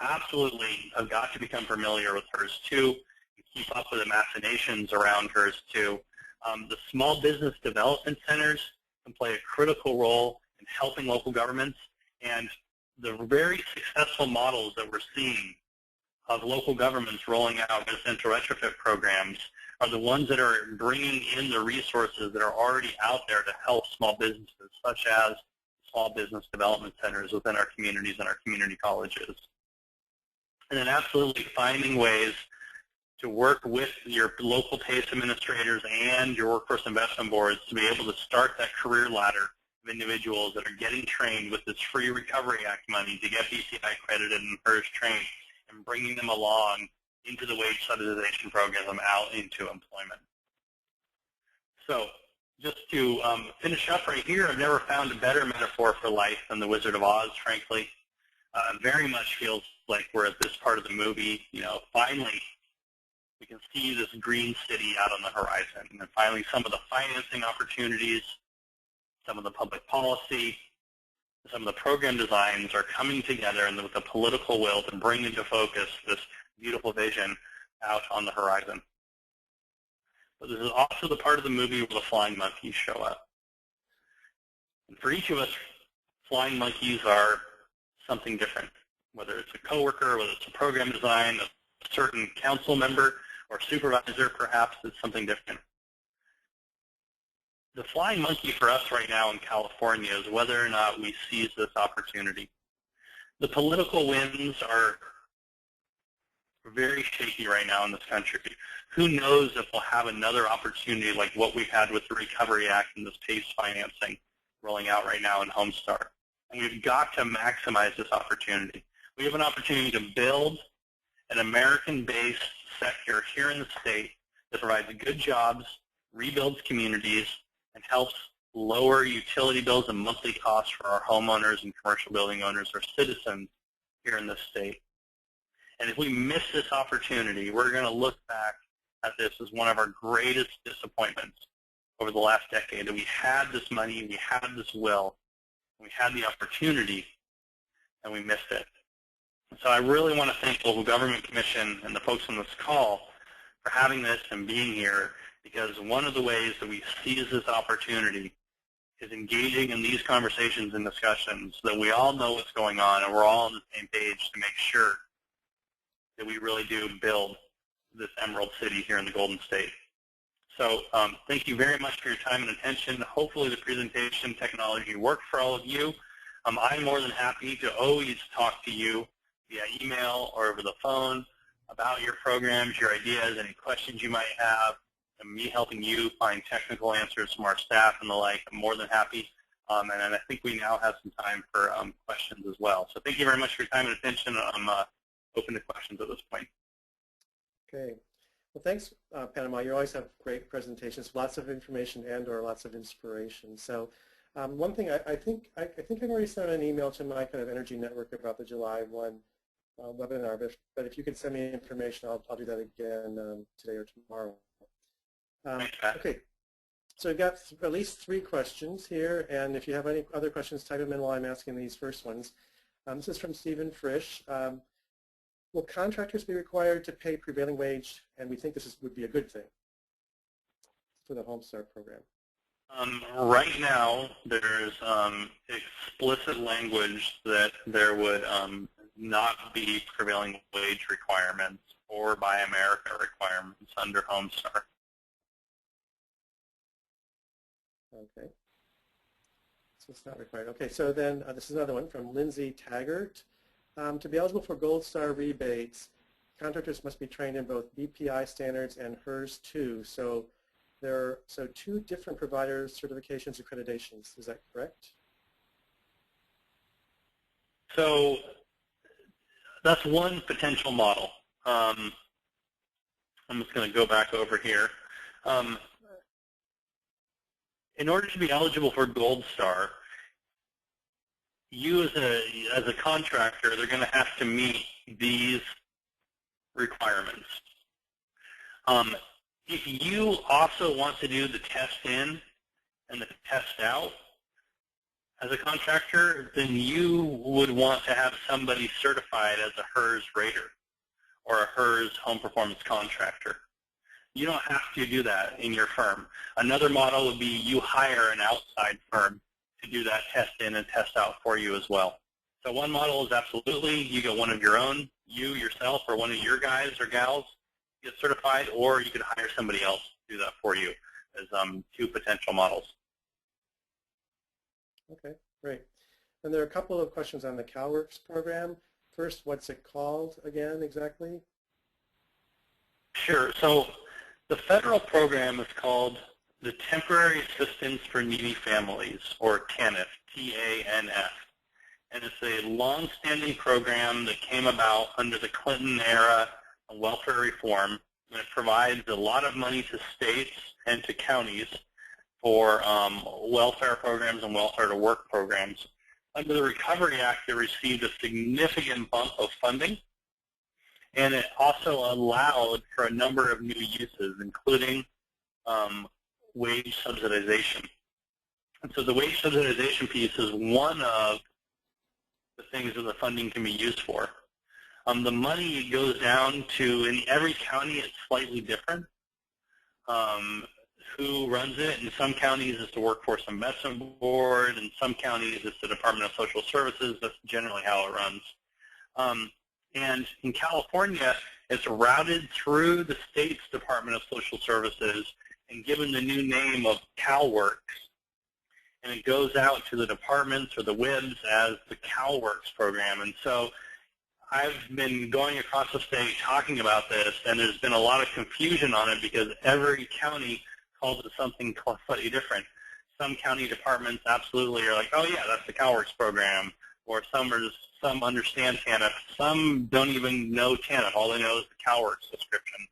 Speaker 8: Absolutely, I've got to become familiar with HERS 2 and keep up with the machinations around HERS 2. The small business development centers can play a critical role in helping local governments, and the very successful models that we're seeing of local governments rolling out residential retrofit programs are the ones that are bringing in the resources that are already out there to help small businesses, such as small business development centers within our communities and our community colleges. And then absolutely finding ways to work with your local PACE administrators and your workforce investment boards to be able to start that career ladder of individuals that are getting trained with this Free Recovery Act money to get BCI accredited and HERS trained, and bringing them along into the wage subsidization program out into employment. So just to finish up right here, I've never found a better metaphor for life than the Wizard of Oz, frankly. Very much feels like we're at this part of the movie. You know, finally we can see this green city out on the horizon, and finally some of the financing opportunities, some of the public policy, some of the program designs are coming together, and with the political will to bring into focus this beautiful vision out on the horizon. But this is also the part of the movie where the flying monkeys show up. And for each of us, flying monkeys are something different, whether it's a coworker, whether it's a program design, a certain council member or supervisor, perhaps it's something different. The flying monkey for us right now in California is whether or not we seize this opportunity. The political winds are very shaky right now in this country. Who knows if we'll have another opportunity like what we've had with the Recovery Act and this PACE financing rolling out right now in Homestar. And we've got to maximize this opportunity. We have an opportunity to build an American-based sector here in the state that provides good jobs, rebuilds communities, and helps lower utility bills and monthly costs for our homeowners and commercial building owners or citizens here in this state. And if we miss this opportunity, we're going to look back at this as one of our greatest disappointments over the last decade, that we had this money, we had this will, we had the opportunity, and we missed it. So I really want to thank the Local Government Commission and the folks on this call for having this and being here, because one of the ways that we seize this opportunity is engaging in these conversations and discussions so that we all know what's going on and we're all on the same page to make sure that we really do build this Emerald City here in the Golden State. So thank you very much for your time and attention. Hopefully the presentation technology worked for all of you. I'm more than happy to always talk to you via email or over the phone about your programs, your ideas, any questions you might have, and me helping you find technical answers from our staff and the like. I'm more than happy. And I think we now have some time for questions as well. So thank you very much for your time and attention. I'm open to questions at this point.
Speaker 2: Okay. Well, thanks, Panama. You always have great presentations, lots of information and or lots of inspiration. So one thing, I think I've already sent an email to my kind of energy network about the July 1 webinar, but if you could send me information, I'll do that again today or tomorrow. Okay, so we've got at least 3 questions here, and if you have any other questions, type them in while I'm asking these first ones. This is from Stephen Frisch. Will contractors be required to pay prevailing wage? And we think this would be a good thing for the Homestar program.
Speaker 8: Right now, there's explicit language that there would not be prevailing wage requirements or Buy America requirements under Homestar.
Speaker 2: Okay. So it's not required. Okay, so then this is another one from Lindsay Taggart. To be eligible for Gold Star rebates, contractors must be trained in both BPI standards and HERS 2. So there are two different providers, certifications, accreditations. Is that correct?
Speaker 8: So that's one potential model. I'm just going to go back over here. In order to be eligible for Gold Star, you as a contractor, they're going to have to meet these requirements. If you also want to do the test in and the test out as a contractor, then you would want to have somebody certified as a HERS rater or a HERS home performance contractor. You don't have to do that in your firm. Another model would be you hire an outside firm to do that test in and test out for you as well. So one model is absolutely you get one of your own, you yourself or one of your guys or gals get certified, or you could hire somebody else to do that for you as two potential models.
Speaker 2: Okay, great. And there are a couple of questions on the CalWORKS program. First, what's it called again exactly?
Speaker 8: Sure. So the federal program is called the Temporary Assistance for Needy Families, or TANF, T-A-N-F. And it's a long-standing program that came about under the Clinton era of welfare reform, and it provides a lot of money to states and to counties for welfare programs and welfare to work programs. Under the Recovery Act, it received a significant bump of funding, and it also allowed for a number of new uses, including wage subsidization. And so the wage subsidization piece is one of the things that the funding can be used for. The money goes down to, in every county it's slightly different who runs it. In some counties it's the Workforce Investment Board, in some counties it's the Department of Social Services. That's generally how it runs. And in California, it's routed through the state's Department of Social Services and given the new name of CalWORKS. And it goes out to the departments or the WIBs as the CalWORKS program. And so I've been going across the state talking about this, and there's been a lot of confusion on it because every county calls it something slightly different. Some county departments absolutely are like, oh yeah, that's the CalWORKS program, or some understand TANF. Some don't even know TANF. All they know is the CalWORKS description.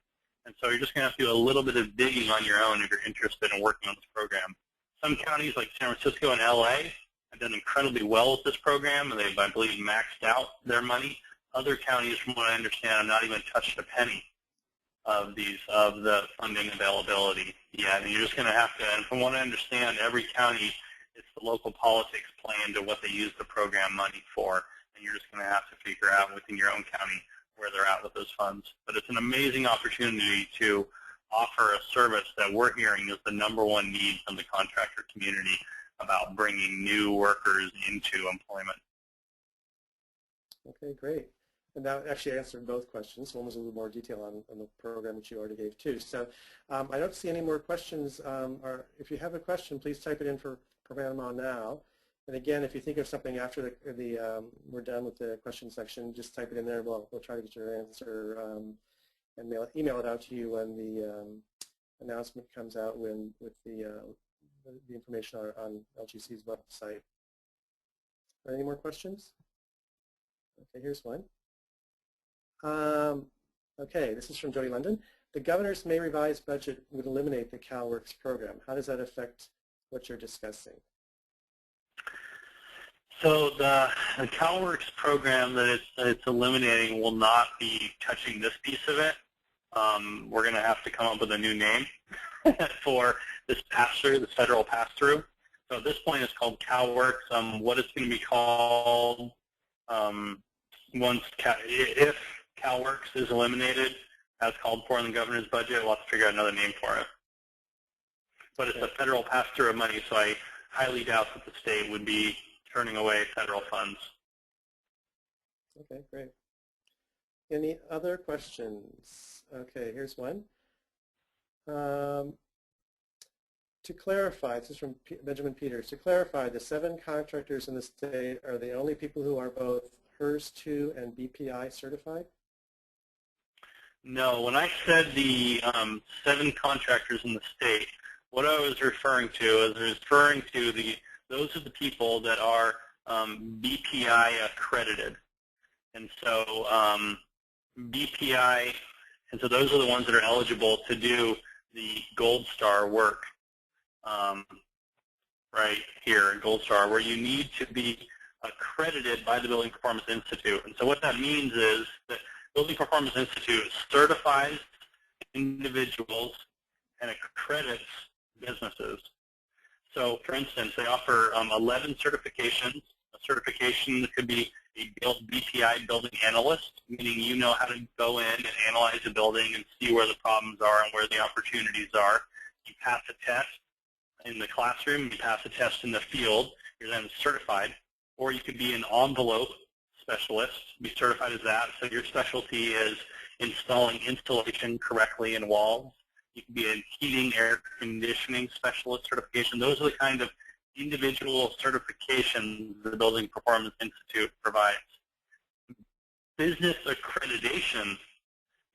Speaker 8: And so you're just going to have to do a little bit of digging on your own if you're interested in working on this program. Some counties like San Francisco and LA have done incredibly well with this program, and they've, I believe, maxed out their money. Other counties, from what I understand, have not even touched a penny of the funding availability yet. And you're just going to have to, and from what I understand, every county, it's the local politics play into what they use the program money for, and you're just going to have to figure out within your own county where they're at with those funds. But it's an amazing opportunity to offer a service that we're hearing is the #1 need from the contractor community about bringing new workers into employment.
Speaker 2: Okay, great. And that actually answered both questions. One was a little more detail on the program that you already gave too. So I don't see any more questions. Or if you have a question, please type it in for Panama now. And again, if you think of something after we're done with the question section, just type it in there. We'll try to get your answer and email it out to you when the announcement comes out with the information on LGC's website. Are any more questions? Okay, here's one. Okay, this is from Jody London. The governor's May revised budget would eliminate the CalWORKS program. How does that affect what you're discussing?
Speaker 8: So the CalWORKS program that it's eliminating will not be touching this piece of it. We're going to have to come up with a new name for this pass-through, this federal pass-through. So at this point it's called CalWORKS. What it's going to be called if CalWORKS is eliminated as called for in the governor's budget, we'll have to figure out another name for it. But it's a federal pass-through of money, so I highly doubt that the state would be turning away federal funds.
Speaker 2: Okay, great. Any other questions? Okay, here's one. To clarify, this is from Benjamin Peters, to clarify, the 7 contractors in the state are the only people who are both HERS 2 and BPI certified?
Speaker 8: No, when I said the 7 contractors in the state, what I was referring to is those are the people that are BPI accredited. And so BPI, and so those are the ones that are eligible to do the Gold Star work. Right here, Gold Star, where you need to be accredited by the Building Performance Institute. And so what that means is that Building Performance Institute certifies individuals and accredits businesses. So, for instance, they offer 11 certifications. A certification could be a BPI building analyst, meaning you know how to go in and analyze a building and see where the problems are and where the opportunities are. You pass a test in the classroom, you pass a test in the field, you're then certified. Or you could be an envelope specialist, be certified as that. So your specialty is installing insulation correctly in walls. You could be a heating, air conditioning specialist certification. Those are the kind of individual certifications the Building Performance Institute provides. Business accreditation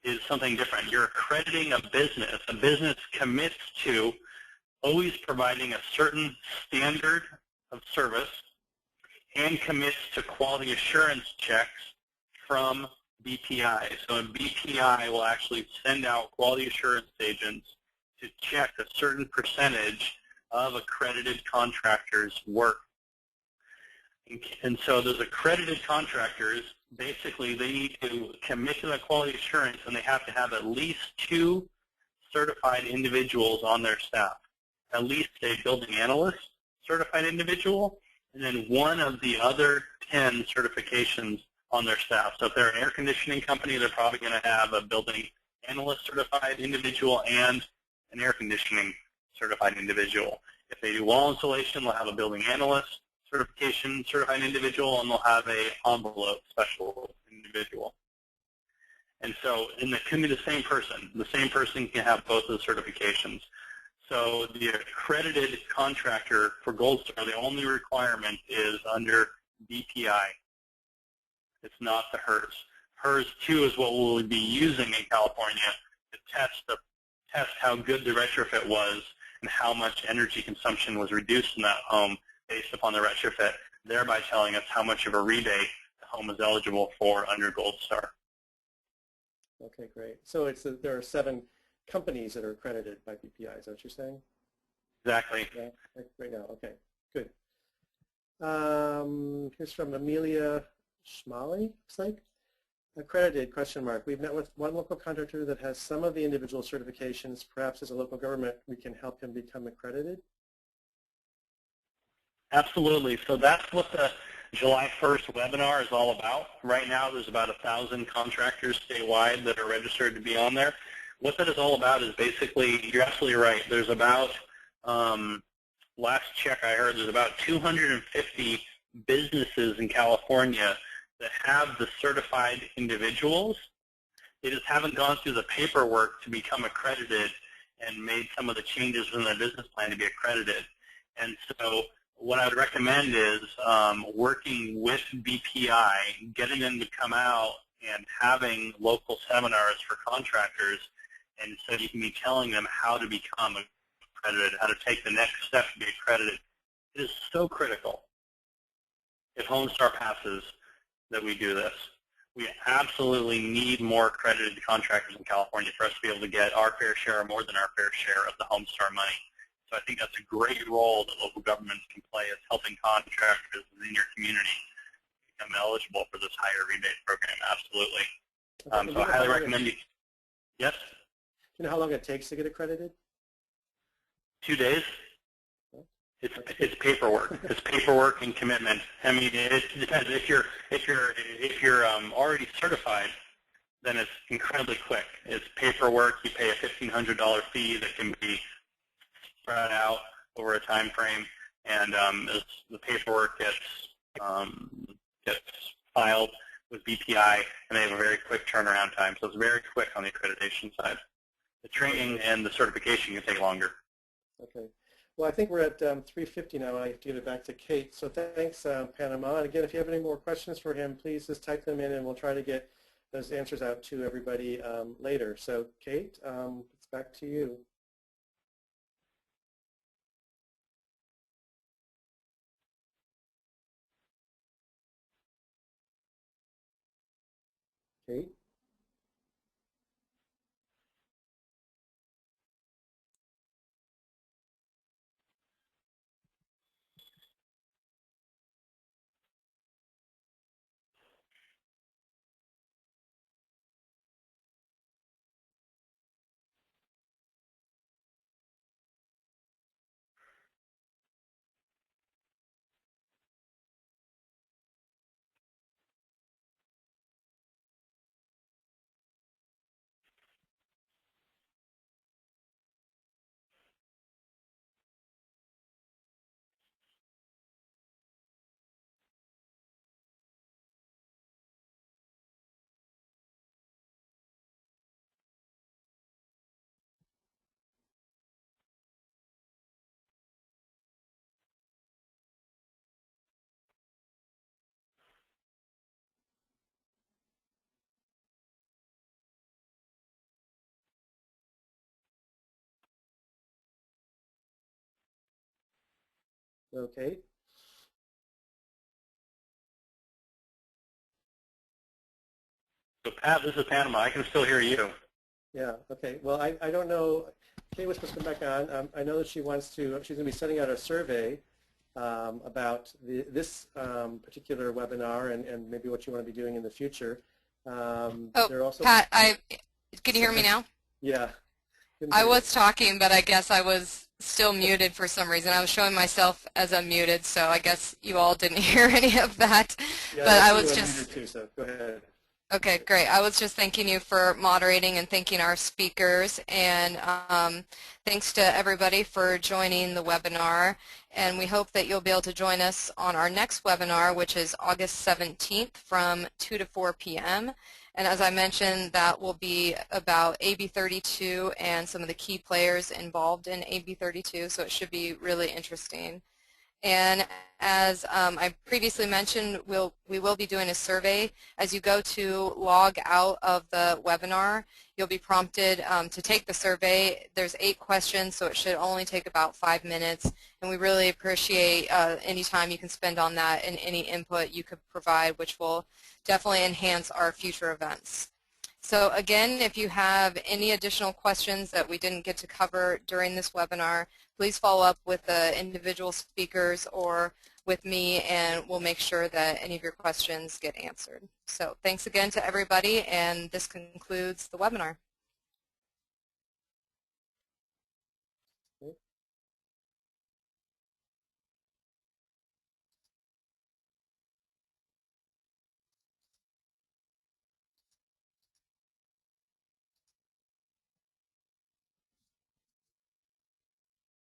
Speaker 8: is something different. You're accrediting a business. A business commits to always providing a certain standard of service and commits to quality assurance checks from BPI. So BPI will actually send out quality assurance agents to check a certain percentage of accredited contractors' work. And so those accredited contractors, basically they need to commit to that quality assurance, and they have to have at least 2 certified individuals on their staff. At least a building analyst certified individual, and then one of the other 10 certifications on their staff. So if they're an air conditioning company, they're probably going to have a building analyst certified individual and an air conditioning certified individual. If they do wall insulation, they'll have a building analyst certification certified individual, and they'll have a envelope specialist individual. And so, and it can be the same person. The same person can have both of the certifications. So the accredited contractor for Gold Star, the only requirement is under BPI. It's not the HERS. HERS 2 is what we'll be using in California to test how good the retrofit was and how much energy consumption was reduced in that home based upon the retrofit, thereby telling us how much of a rebate the home is eligible for under Gold Star.
Speaker 2: Okay, great. So there are 7 companies that are accredited by BPI. Is that what you're saying?
Speaker 8: Exactly.
Speaker 2: Yeah, right now. Okay, good. Here's from Amelia Schmally, looks like. Accredited, question mark. We've met with one local contractor that has some of the individual certifications. Perhaps as a local government, we can help him become accredited?
Speaker 8: Absolutely. So that's what the July 1st webinar is all about. Right now, there's about 1,000 contractors statewide that are registered to be on there. What that is all about is basically, you're absolutely right, there's about, last check I heard, there's about 250 businesses in California that have the certified individuals. They just haven't gone through the paperwork to become accredited and made some of the changes in their business plan to be accredited. And so what I would recommend is working with BPI, getting them to come out and having local seminars for contractors, and so you can be telling them how to become accredited, how to take the next step to be accredited. It is so critical, if Homestar passes, that we do this. We absolutely need more accredited contractors in California for us to be able to get our fair share or more than our fair share of the Homestar money. So I think that's a great role that local governments can play as helping contractors within your community become eligible for this higher rebate program, absolutely. So I highly recommend you. Yes?
Speaker 2: Do you know how long it takes to get accredited?
Speaker 8: 2 days. It's paperwork. It's paperwork and commitment. I mean, it depends. If you're already certified, then it's incredibly quick. It's paperwork. You pay a $1,500 fee that can be spread out over a time frame, and as the paperwork gets filed, with BPI, and they have a very quick turnaround time. So it's very quick on the accreditation side. The training and the certification can take longer.
Speaker 2: Okay. Well, I think we're at 3:50 now, and I have to give it back to Kate. So thanks, Panama. And again, if you have any more questions for him, please just type them in, and we'll try to get those answers out to everybody later. So Kate, it's back to you. Kate? Okay.
Speaker 8: So Pat, this is Panama. I can still hear you.
Speaker 2: Yeah, okay. Well, I don't know. Kate was supposed to come back on. I know that she's going to be sending out a survey about this particular webinar and maybe what you want to be doing in the future.
Speaker 1: Pat, can you hear me now?
Speaker 2: Yeah.
Speaker 1: I was talking, but I guess I was still muted for some reason. I was showing myself as unmuted, so I guess you all didn't hear any of that.
Speaker 2: Yeah,
Speaker 1: but I was just
Speaker 2: muted too, so go ahead.
Speaker 1: Okay, great. I was just thanking you for moderating and thanking our speakers, and thanks to everybody for joining the webinar. And we hope that you'll be able to join us on our next webinar, which is August 17th from 2 to 4 p.m. And as I mentioned, that will be about AB 32 and some of the key players involved in AB 32, so it should be really interesting. And as I previously mentioned, we will be doing a survey. As you go to log out of the webinar, you'll be prompted to take the survey. There's 8 questions, so it should only take about 5 minutes. And we really appreciate any time you can spend on that and any input you could provide, which will definitely enhance our future events. So again, if you have any additional questions that we didn't get to cover during this webinar, please follow up with the individual speakers or with me, and we'll make sure that any of your questions get answered. So thanks again to everybody, and this concludes the webinar.